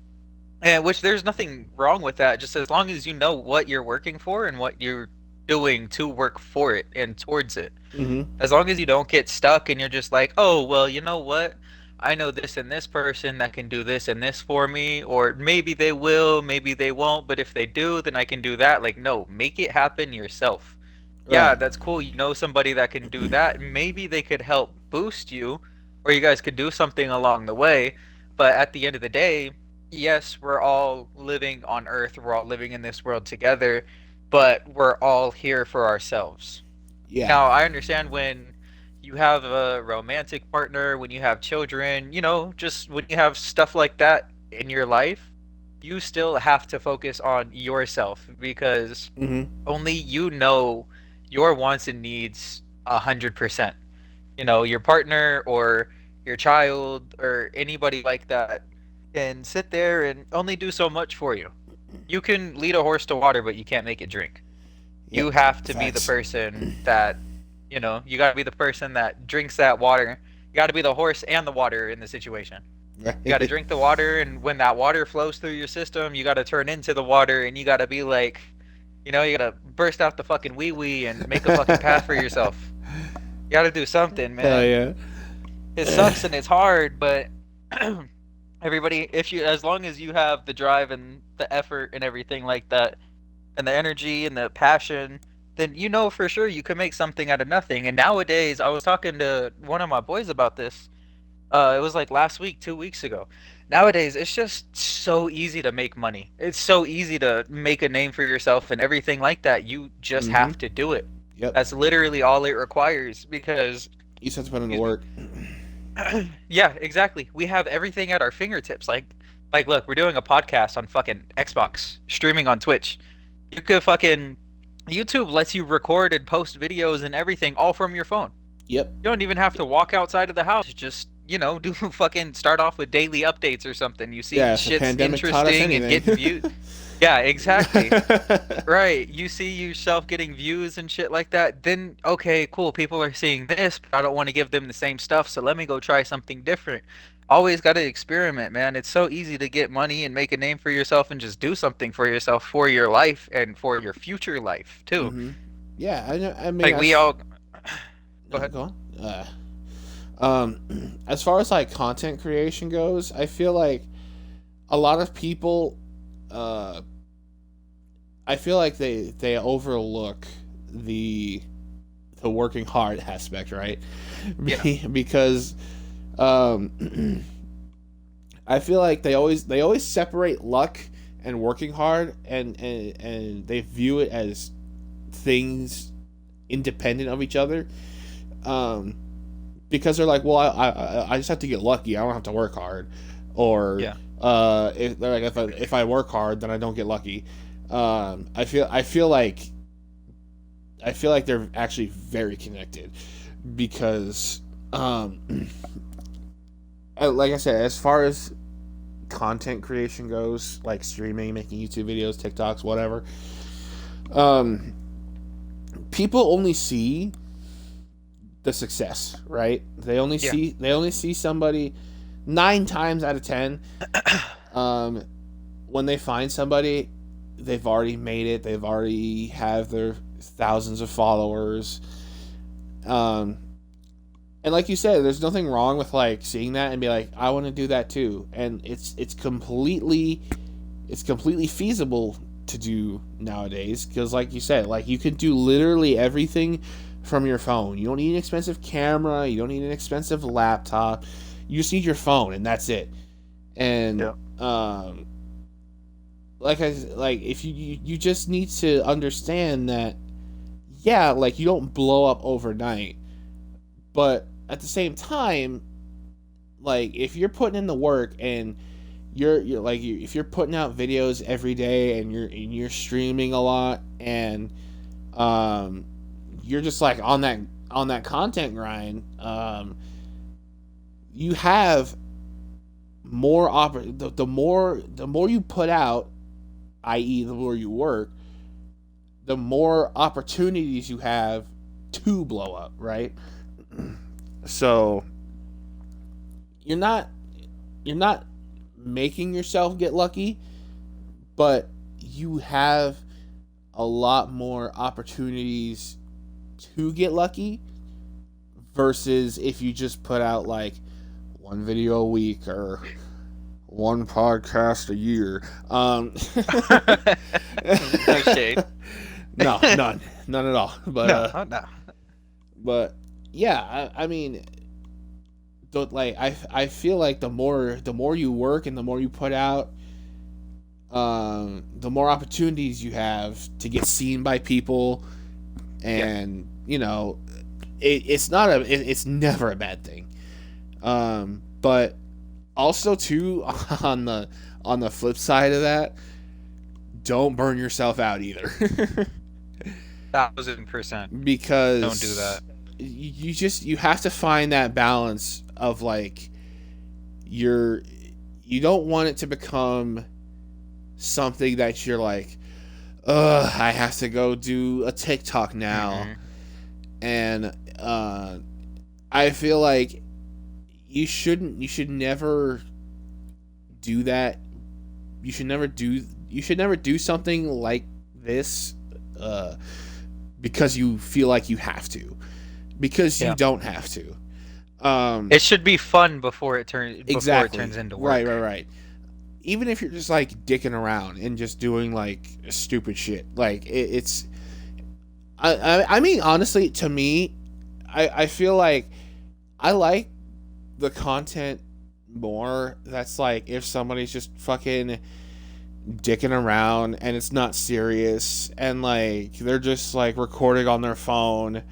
And which there's nothing wrong with that, just as long as you know what you're working for and what you're doing to work for it and towards it.
Mhm.
As long as you don't get stuck and you're just like, oh, well, you know what? I know this and this person that can do this and this for me, or maybe they will, maybe they won't, but if they do, then I can do that. Like, no, make it happen yourself. Yeah,
Right.
that's cool. You know somebody that can do that. Maybe they could help boost you, or you guys could do something along the way. But at the end of the day, yes, we're all living on Earth. We're all living in this world together, but we're all here for ourselves.
Yeah.
Now, I understand when you have a romantic partner, when you have children, just when you have stuff like that in your life, you still have to focus on yourself because
Mhm.
only you know your wants and needs 100%. your partner or your child or anybody like that can sit there and only do so much for you. You can lead a horse to water, but you can't make it drink.
Yep.
You have to be the
Facts.
person that, you got to be the person that drinks that water. You got to be the horse and the water in the situation. You got to
Right.
drink the water, and when that water flows through your system, you got to turn into the water, and you got to be like, you got to burst out the fucking wee wee and make a fucking path for yourself. You got to do something,
Hell
man.
yeah.
It sucks and it's hard, but everybody, as long as you have the drive and the effort and everything like that, and the energy and the passion, then you know for sure you can make something out of nothing. And nowadays, I was talking to one of my boys about this. It was like last week, 2 weeks ago. Nowadays, it's just so easy to make money. It's so easy to make a name for yourself and everything like that. You just
Mm-hmm.
have to do it.
Yep.
That's literally all it requires because,
You just have to put in the
excuse me.
work.
Yeah, exactly. We have everything at our fingertips. Like, look, we're doing a podcast on fucking Xbox, streaming on Twitch. You could fucking YouTube lets you record and post videos and everything all from your phone.
Yep.
You don't even have to walk outside of the house. Just, do fucking start off with daily updates or something. You see
Yeah, if the
shit's
pandemic taught us
interesting and
anything.
getting views. Yeah, exactly. Right. You see yourself getting views and shit like that. Then, okay, cool. People are seeing this, but I don't want to give them the same stuff. So let me go try something different. Always got to experiment, man. It's so easy to get money and make a name for yourself and just do something for yourself for your life and for your future life, too.
Mm-hmm. Yeah, I know. I mean,
Like, we all. Go
no,
ahead.
go on. As far as like content creation goes, I feel like a lot of people, uh, I feel like they overlook the the working hard aspect, right?
Yeah.
Because um, I feel like they always separate luck and working hard, and they view it as things independent of each other. Um, because they're like, well, I just have to get lucky. I don't have to work hard, or
Yeah.
if they're like, if I work hard, then I don't get lucky. I feel like they're actually very connected because, like I said, as far as content creation goes, like streaming, making YouTube videos, TikToks, whatever, um, people only see the success, right?
Yeah.
They only see somebody 9 times out of 10. Um, when they find somebody, they've already made it. They've already have their thousands of followers. Um, and like you said, there's nothing wrong with like seeing that and be like, I want to do that too. And it's completely feasible to do nowadays because, like you said, like you can do literally everything from your phone. You don't need an expensive camera. You don't need an expensive laptop. You just need your phone, and that's it. And
Yeah.
like if you just need to understand that, yeah, like you don't blow up overnight, but at the same time, like if you're putting in the work and if you're putting out videos every day and you're streaming a lot and um you're just like on that content grind, you have the more you put out, i.e. the more you work, the more opportunities you have to blow up, right? So you're not making yourself get lucky, but you have a lot more opportunities to get lucky versus if you just put out like one video a week or one podcast a year.
No shade.
No, none at all. But
No, no.
but yeah, I mean, like I feel like the more you work and the more you put out, the more opportunities you have to get seen by people,
Yeah.
and it's never a bad thing. But also too, on the flip side of that, don't burn yourself out either.
1,000%. Don't do
Because
that.
you have to find that balance of like you're you don't want it to become something that you're like, ugh, I have to go do a TikTok now.
Hmm.
And I feel like you should never do that. You should never do something like this uh, because you feel like you have to. Because you
Yeah.
don't have to. Um,
It should be fun before it turns
exactly.
into
Right,
work.
right, right. Even if you're just like dicking around and just doing like stupid shit, like it's. I mean, honestly, to me, I feel like I like the content more. That's like if somebody's just fucking dicking around and it's not serious and like they're just like recording on their phone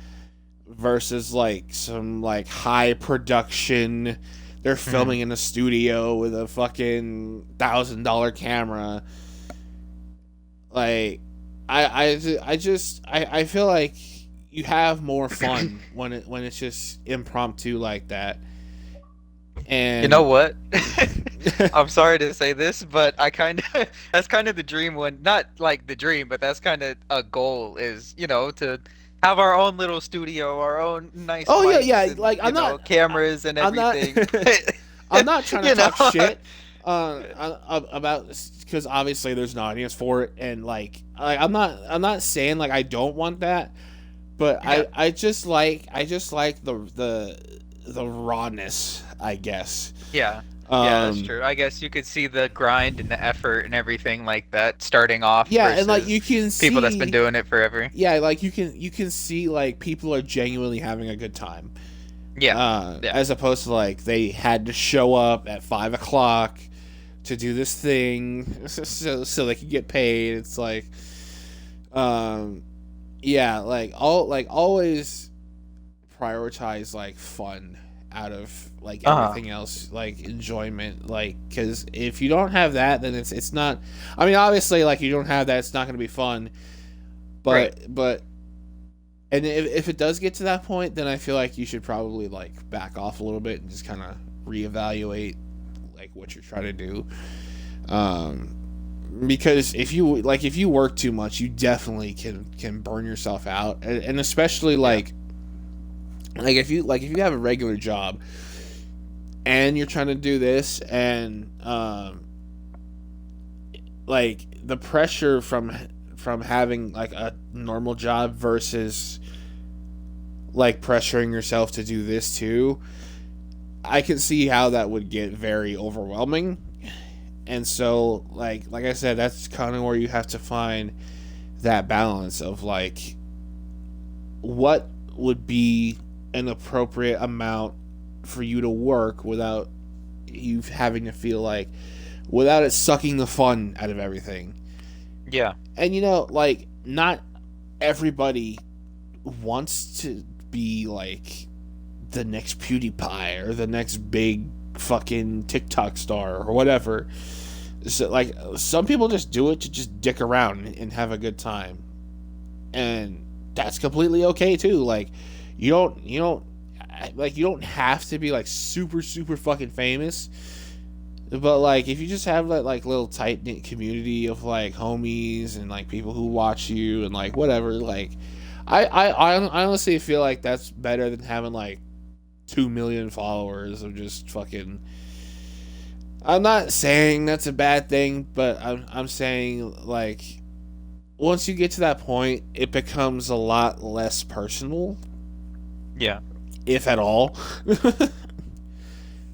versus like some like high production. They're
Hmm.
filming in a studio with a fucking $1,000 camera. Like, I feel like you have more fun when it's just impromptu like that.
You know
And
what? I'm sorry to say this, but I kind of that's kind of the dream one, not like the dream, but that's kind of a goal is, to have our own little studio, our own nice
oh yeah,
mics
yeah.
and,
Like
cameras and
I'm not,
everything.
I'm not trying to
You know?
talk shit about because obviously there's an audience for it, and I'm not saying like I don't want that, but
Yeah.
I just like the rawness, I guess.
Yeah. Yeah, that's
Um,
true. I guess you could see the grind and the effort and everything like that starting off
yeah, and like you
versus
can
people that's been
see,
doing it forever.
yeah, like you can see like people are genuinely having a good time.
Yeah. Yeah.
As opposed to like they had to show up at 5 o'clock to do this thing so they could get paid. It's like, um, yeah, like always prioritize like fun out of like
Uh-huh.
everything else, like enjoyment, like because if you don't have that, then it's not. I mean, obviously, like you don't have that, it's not going to be fun.
Right.
But and if it does get to that point, then I feel like you should probably like back off a little bit and just kind of reevaluate like what you're trying to do. Um, because if you work too much, you definitely can burn yourself out, and especially
Yeah.
like if you have a regular job and you're trying to do this, and like the pressure from having like a normal job versus like pressuring yourself to do this too, I can see how that would get very overwhelming. And so like I said, that's kind of where you have to find that balance of like what would be an appropriate amount for you to work without you having to feel like without it sucking the fun out of everything.
Yeah.
And like not everybody wants to be like the next PewDiePie or the next big fucking TikTok star or whatever. So like some people just do it to just dick around and have a good time, and that's completely okay too. Like you don't have to be like super super fucking famous, but like if you just have that like little tight knit community of like homies and like people who watch you and like whatever, like I honestly feel like that's better than having like 2 million followers of just fucking. I'm not saying that's a bad thing, but I'm saying like once you get to that point, it becomes a lot less personal,
Yeah.
if at all.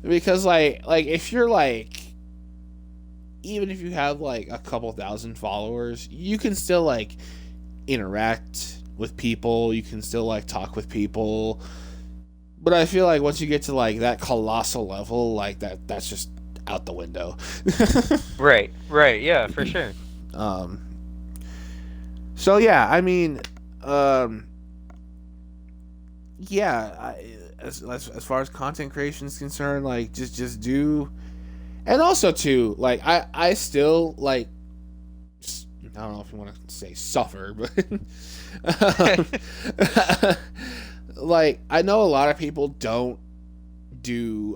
Because like if you're like even if you have like a couple thousand followers, you can still like interact with people, you can still like talk with people. But I feel like once you get to like that colossal level, like that's just out the window.
Right. Right. Yeah, for sure.
um so yeah, I mean, um yeah, as far as content creation is concerned, like just do. And also too, like I still like I don't know if you want to say suffer, but like I know a lot of people don't do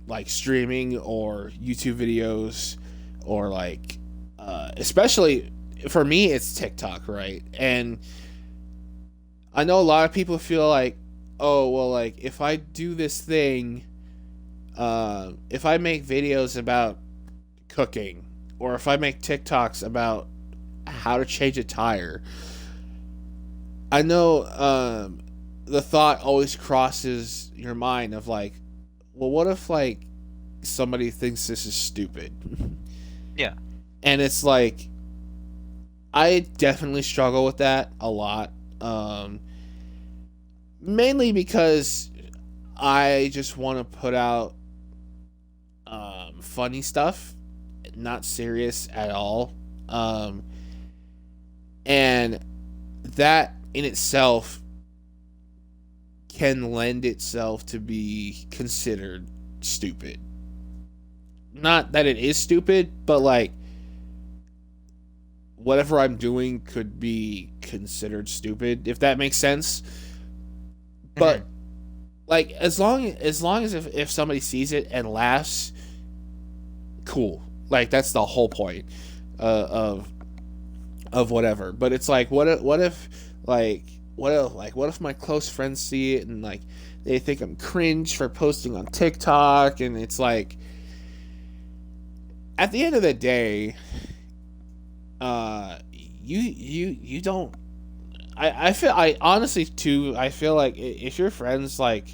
like streaming or YouTube videos or like especially for me it's TikTok, right? And I know a lot of people feel like, oh well, like if I do this thing, if I make videos about cooking or if I make TikToks about how to change a tire, I know the thought always crosses your mind of like, well, what if like somebody thinks this is stupid?
Yeah.
And it's like I definitely struggle with that a lot. Mainly because I just want to put out funny stuff, not serious at all. Um, and that in itself can lend itself to be considered stupid. Not that it is stupid, but like whatever I'm doing could be considered stupid, if that makes sense. But
Hmm.
like as long as if somebody sees it and laughs, cool. Like that's the whole point of whatever. But it's like what if like what if my close friends see it and like they think I'm cringe for posting on TikTok, and it's like at the end of the day, you don't. I feel I honestly too. I feel like if your friends like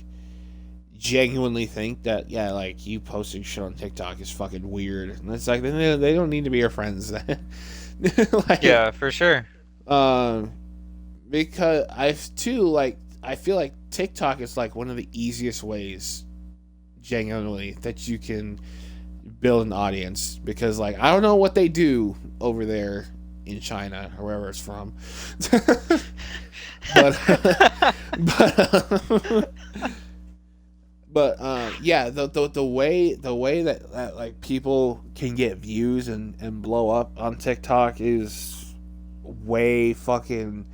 genuinely think that yeah, like you posting shit on TikTok is fucking weird, and it's like they don't need to be your friends. Like
Yeah, for sure.
um because I've too like I feel like TikTok is like one of the easiest ways genuinely that you can build an audience, because like I don't know what they do over there in China or wherever it's from. but but yeah, the way that like people can get views and blow up on TikTok is way fucking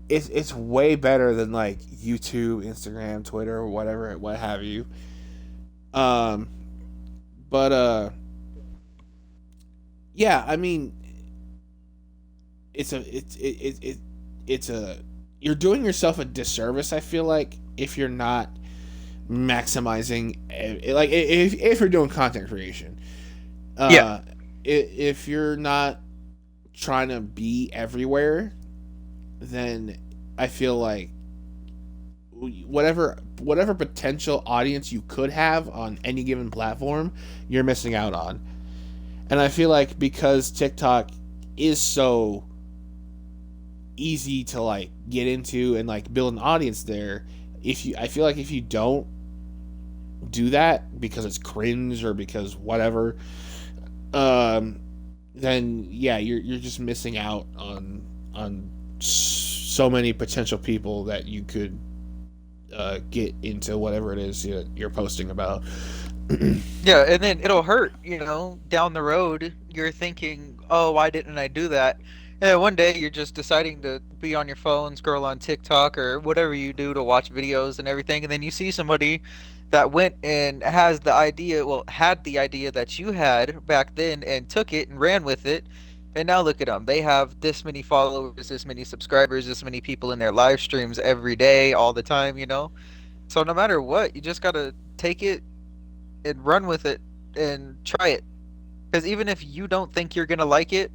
it's way better than like YouTube, Instagram, Twitter, whatever, what have you. Um, but yeah, I mean, it's a it's a you're doing yourself a disservice. I feel like if you're not maximizing, like if you're doing content creation,
Yeah.
uh, if you're not trying to be everywhere, then I feel like whatever potential audience you could have on any given platform, you're missing out on. And I feel like because TikTok is so easy to like get into and like build an audience there, if you I feel like if you don't do that because it's cringe or because whatever, um then yeah, you're just missing out on so many potential people that you could get into whatever it is you're posting about.
Yeah, and then it'll hurt, down the road. You're thinking, oh, why didn't I do that? And one day you're just deciding to be on your phone, scroll on TikTok or whatever you do to watch videos and everything, and then you see somebody that went and had the idea that you had back then and took it and ran with it. And now look at them. They have this many followers, this many subscribers, this many people in their live streams every day, all the time. So no matter what, you just gotta take it and run with it and try it. Because even if you don't think you're gonna like it,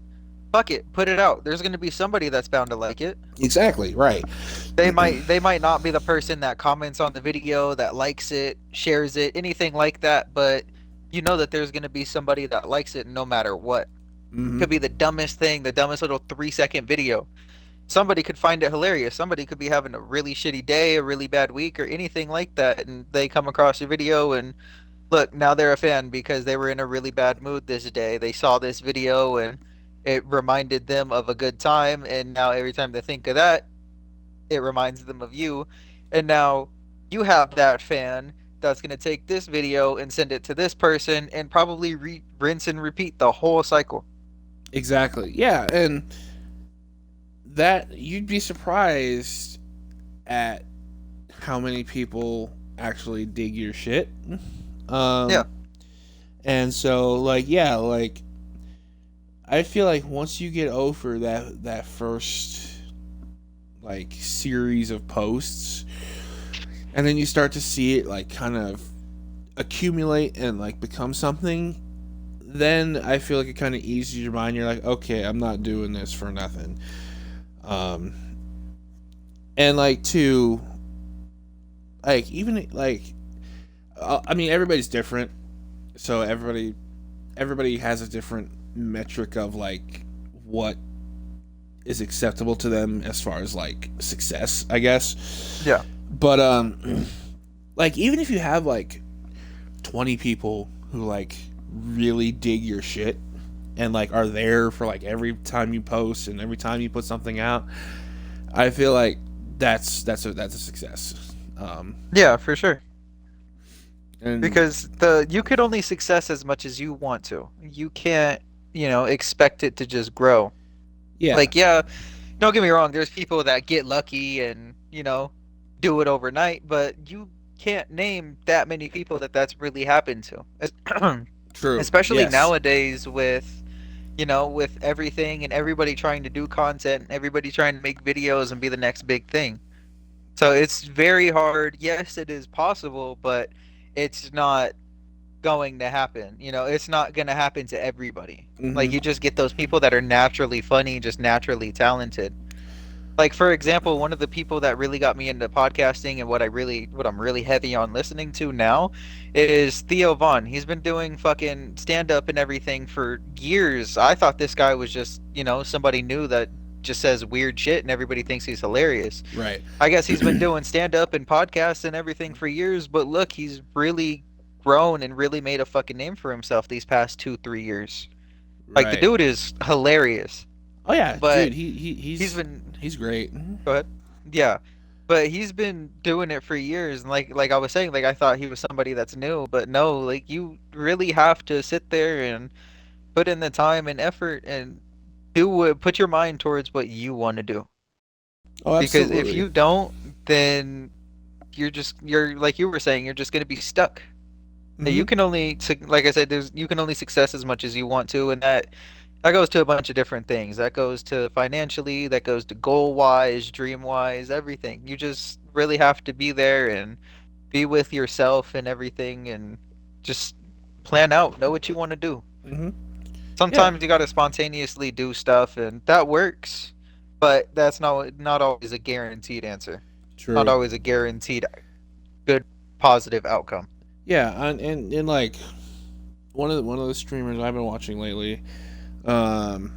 fuck it, put it out. There's gonna be somebody that's bound to like it.
Exactly right.
They might not be the person that comments on the video, that likes it, shares it, anything like that, but you know that there's gonna be somebody that likes it no matter what.
Hmm.
Could be the dumbest thing, the dumbest little 3-second video. Somebody could find it hilarious. Somebody could be having a really shitty day, a really bad week, or anything like that, and they come across your video and look, now they're a fan because they were in a really bad mood this day. They saw this video and it reminded them of a good time, and now every time they think of that, it reminds them of you. And now you have that fan that's going to take this video and send it to this person and probably rinse and repeat the whole cycle.
Exactly. Yeah, and that you'd be surprised at how many people actually dig your shit.
Yeah.
Um, and so like yeah, like I feel like once you get over that first like series of posts, and then you start to see it like kind of accumulate and like become something, then I feel like it kind of eases your mind. You're like, okay, I'm not doing this for nothing. Um, and like to like even like I mean everybody's different, so everybody has a different metric of like what is acceptable to them as far as like success, I guess.
Yeah.
But like even if you have like 20 people who like really dig your shit and like are there for like every time you post and every time you put something out, I feel like that's a success.
Yeah, for sure.
And
Because you could only success as much as you want to. You can't, expect it to just grow.
yeah.
Like, yeah, don't get me wrong, there's people that get lucky and, do it overnight, but you can't name that many people that that's really happened to.
True.
Especially
Yes.
nowadays with everything and everybody trying to do content, and everybody trying to make videos and be the next big thing. So it's very hard. Yes, it is possible, but it's not going to happen. It's not going to happen to everybody. Like
Mhm.
you just get those people that are naturally funny, just naturally talented. Like for example, one of the people that really got me into podcasting and what I'm really heavy on listening to now is Theo Vaughn. He's been doing fucking stand up and everything for years. I thought this guy was just, somebody new that just says weird shit and everybody thinks he's hilarious.
Right.
I guess he's been doing stand up and podcasts and everything for years, but look, he's really grown and really made a fucking name for himself these past 2, 3 years. Like the
Right.
dude is hilarious,
Oh yeah, dude,
but he's
he's
been
he's great.
go ahead. Yeah. But he's been doing it for years and like I was saying, like I thought he was somebody that's new, but no, like you really have to sit there and put in the time and effort and put your mind towards what you want to do.
Oh,
Because if
absolutely.
you don't, then you're like you were saying, you're just going to be stuck. You
Mhm.
can only like I said, you can only success as much as you want to, and that goes to a bunch of different things. That goes to financially, that goes to goal wise, dream wise, everything. You just really have to be there and be with yourself and everything and just plan out, know what you want to do.
Mhm. Yeah.
Sometimes you got to spontaneously do stuff and that works, but that's not always a guaranteed answer. Not
True.
always a guaranteed good positive outcome.
Yeah, and like one of the streamers I've been watching lately, um,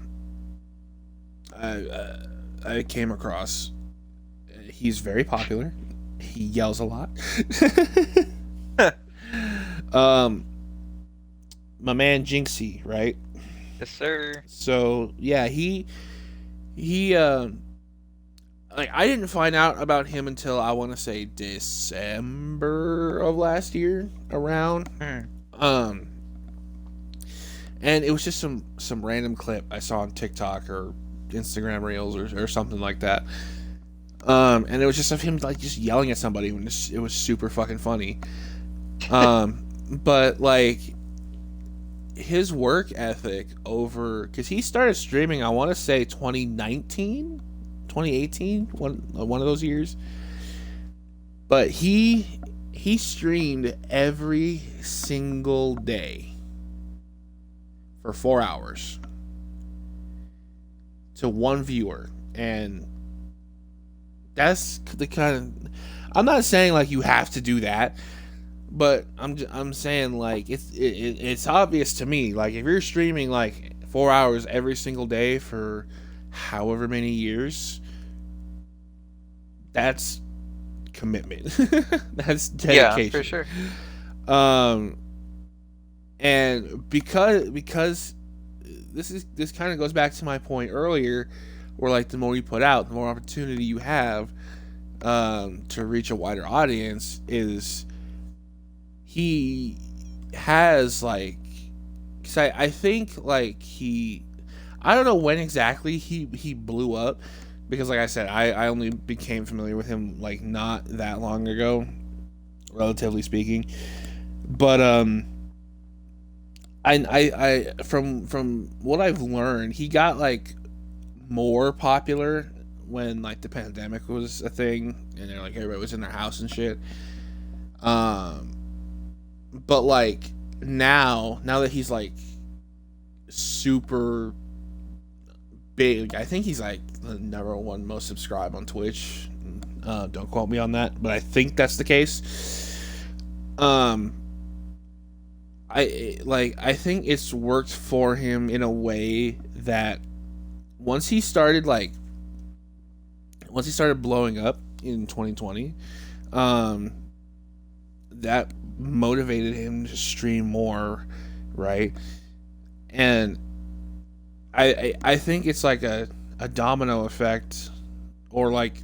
I came across. He's very popular. He yells a lot. um, my man Jinxie, right?
Yes, sir.
So yeah, he like I didn't find out about him until I want to say December of last year around.
Hmm.
Um, and it was just some random clip I saw on TikTok or Instagram Reels or something like that. And it was just of him like just yelling at somebody, and it was super fucking funny. But like his work ethic over because he started streaming, I want to say 2019, 2018, one of those years. But he streamed every single day for 4 hours to one viewer, and that's the kind of. I'm not saying like you have to do that, but I'm saying like it's obvious to me. Like if you're streaming like 4 hours every single day for however many years, that's commitment. That's
Yeah, for
dedication.
sure.
Um, and because this kind of goes back to my point earlier, where like the more you put out, the more opportunity you have to reach a wider audience. Is he has like, because I think like I don't know when exactly he blew up, because like I said, I only became familiar with him like not that long ago, relatively speaking. But from what I've learned, he got like more popular when like the pandemic was a thing, and they're like everybody was in their house and shit. Um, but like now that he's like super big, I think he's like the number one most subscribed on Twitch. Don't quote me on that, but I think that's the case. Um, I think it's worked for him in a way that once he started like once he started blowing up in 2020, um, that motivated him to stream more, right? And I think it's like a domino effect, or like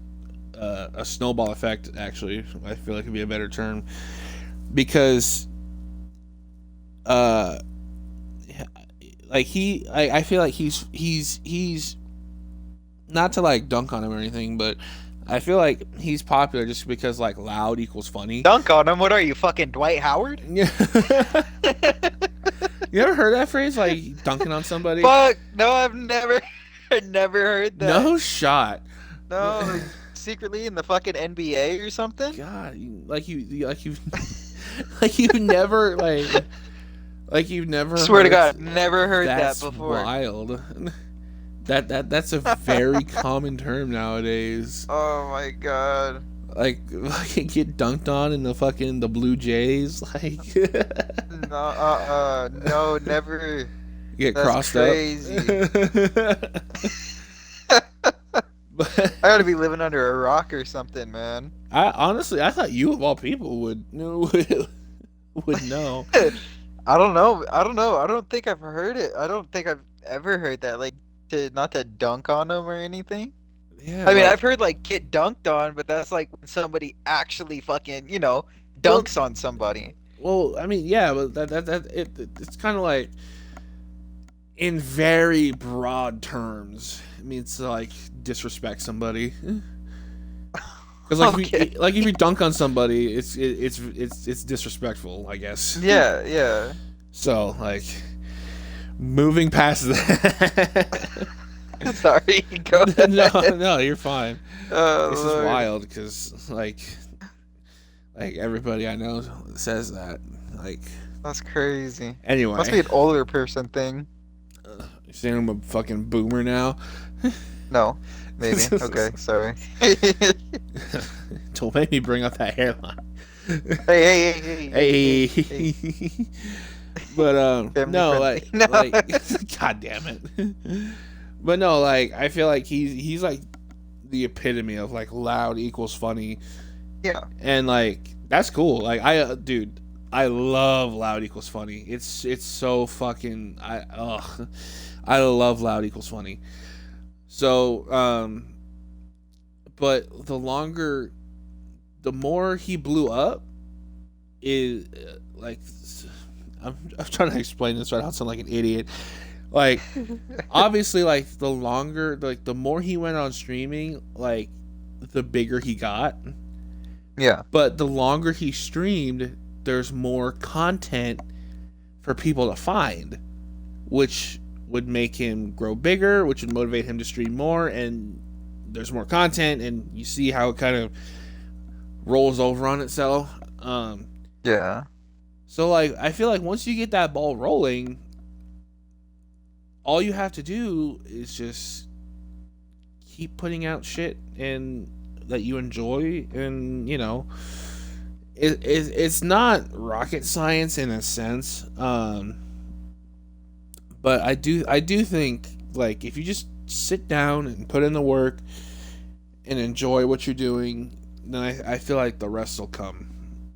a snowball effect. Actually, I feel like it'd be a better term, because uh like I feel like he's not to like dunk on him or anything, but I feel like he's popular just because like loud equals funny.
Dunk on him? What are you, fucking Dwight Howard?
Yeah. You ever heard that phrase, like dunking on somebody?
Fuck, no, I've never, never heard that.
No shot.
No, like, secretly in the fucking NBA or something?
God, like you've never like you've never
Swear to
heard.
God, never heard that
That's
before.
wild. That's a very common term nowadays.
Oh my God.
Like get dunked on in the Blue Jays, like
No, no, never.
get
That's
crossed
crazy.
up. But
I gotta be living under a rock or something, man.
I honestly, I thought you of all people would would know.
I don't know. I don't know. I don't think I've heard it. I don't think I've ever heard that. Like, to not to dunk on them or anything.
Yeah,
I mean,
like,
I've heard like get dunked on, but that's like when somebody actually fucking,
well,
dunks on somebody.
well, I mean, yeah, but it's kind of like in very broad terms. It means to like disrespect somebody. Because
Okay.
if you dunk on somebody, it's disrespectful, I guess.
Yeah, yeah.
So like, moving past that.
Sorry, go
No,
ahead.
no, you're fine.
Oh,
This is
Lord.
wild because like everybody I know says that. Like
That's crazy. Must be
anyway,
an older person thing.
you're saying I'm a fucking boomer now.
No, maybe. Okay, sorry.
Don't make me bring up that hairline.
Hey, hey, hey, hey,
Hey.
hey, hey.
But
Family
no,
friendly. No.
like god damn it. But no, like I feel like he's like the epitome of like loud equals funny,
Yeah.
and like that's cool. Like dude, I love loud equals funny. It's so fucking I love loud equals funny. So but the more he blew up is like I'm trying to explain this right. I don't sound like an idiot. Like obviously, like the more he went on streaming, like the bigger he got.
Yeah.
But the longer he streamed, there's more content for people to find, which would make him grow bigger, which would motivate him to stream more, and there's more content, and you see how it kind of rolls over on itself.
Yeah.
So like I feel like once you get that ball rolling, all you have to do is just keep putting out shit and that you enjoy, and it's not rocket science in a sense, but I do think like if you just sit down and put in the work and enjoy what you're doing, then I feel like the rest will come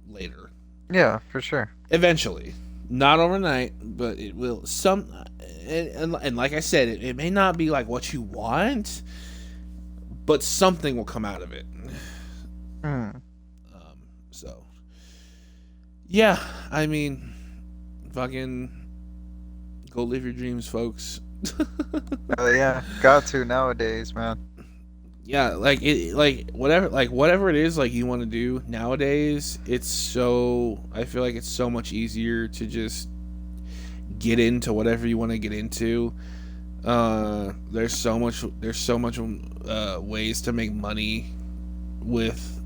later.
Yeah, for sure.
Eventually, not overnight, but it will. And like I said, it may not be like what you want, but something will come out of it.
Hmm.
So yeah, I mean, fucking go live your dreams, folks.
Oh yeah, got to nowadays, man.
yeah, like it, like whatever it is like you want to do nowadays, it's so I feel like it's so much easier to just get into whatever you want to get into. There's so much ways to make money with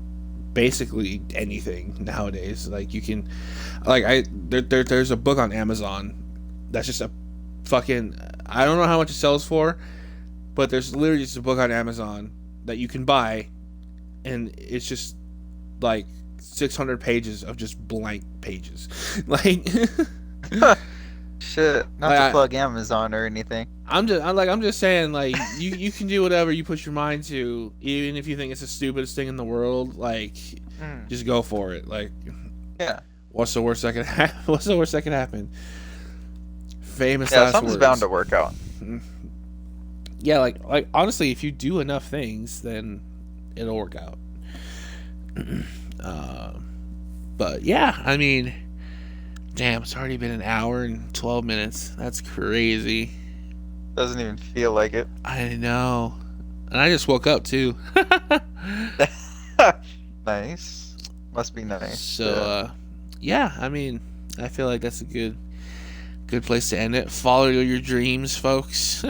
basically anything nowadays. Like you can, like there's a book on Amazon that's just a fucking, I don't know how much it sells for, but there's literally just a book on Amazon that you can buy, and it's just like 600 pages of just blank pages. Like,
Shit, not to plug Amazon or anything.
I'm just saying, like, you can do whatever you put your mind to, even if you think it's the stupidest thing in the world. Like, just go for it. Like,
yeah.
What's the worst that could happen? What's the worst that could happen? Famous
Yeah,
last
something's
words.
bound to work out.
Yeah, like honestly, if you do enough things, then it'll work out. But yeah, I mean, damn, it's already been an hour and 12 minutes. That's crazy.
Doesn't even feel like it.
I know. And I just woke up too.
Nice. Must be nice.
So, yeah, I mean, I feel like that's a good place to end it. Follow your dreams, folks.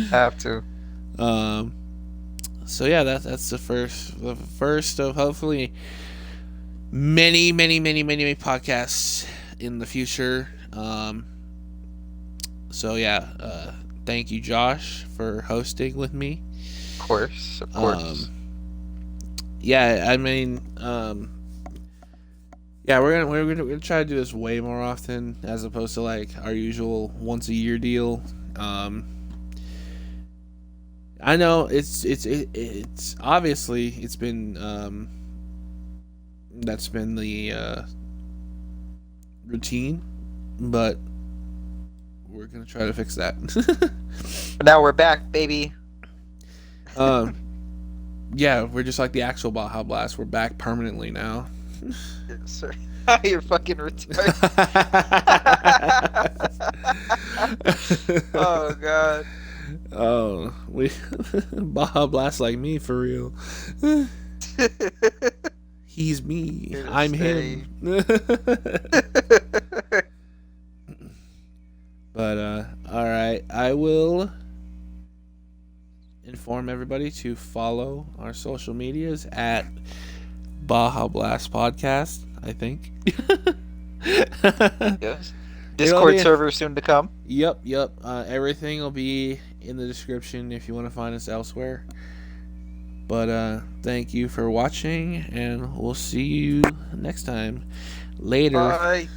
Have to.
So yeah, that's the first of hopefully many podcasts in the future. So yeah, thank you, Josh, for hosting with me.
Of course.
Yeah, I mean, yeah, we're gonna try to do this way more often as opposed to like our usual once a year deal. I know it's obviously it's been that's been the routine, but we're gonna try to fix that.
But now we're back, baby.
Yeah, we're just like the actual Baja Blast. We're back permanently now.
Yes, sir. You're fucking retarded. Oh god.
Oh, we Baja Blast like me for real. He's me. I'm him. But all right, I will inform everybody to follow our social medias at Baja Blast Podcast, I think.
Yes. Discord server soon to come.
Yep. Everything will be in the description if you want to find us elsewhere. But thank you for watching, and we'll see you next time. Later.
Bye.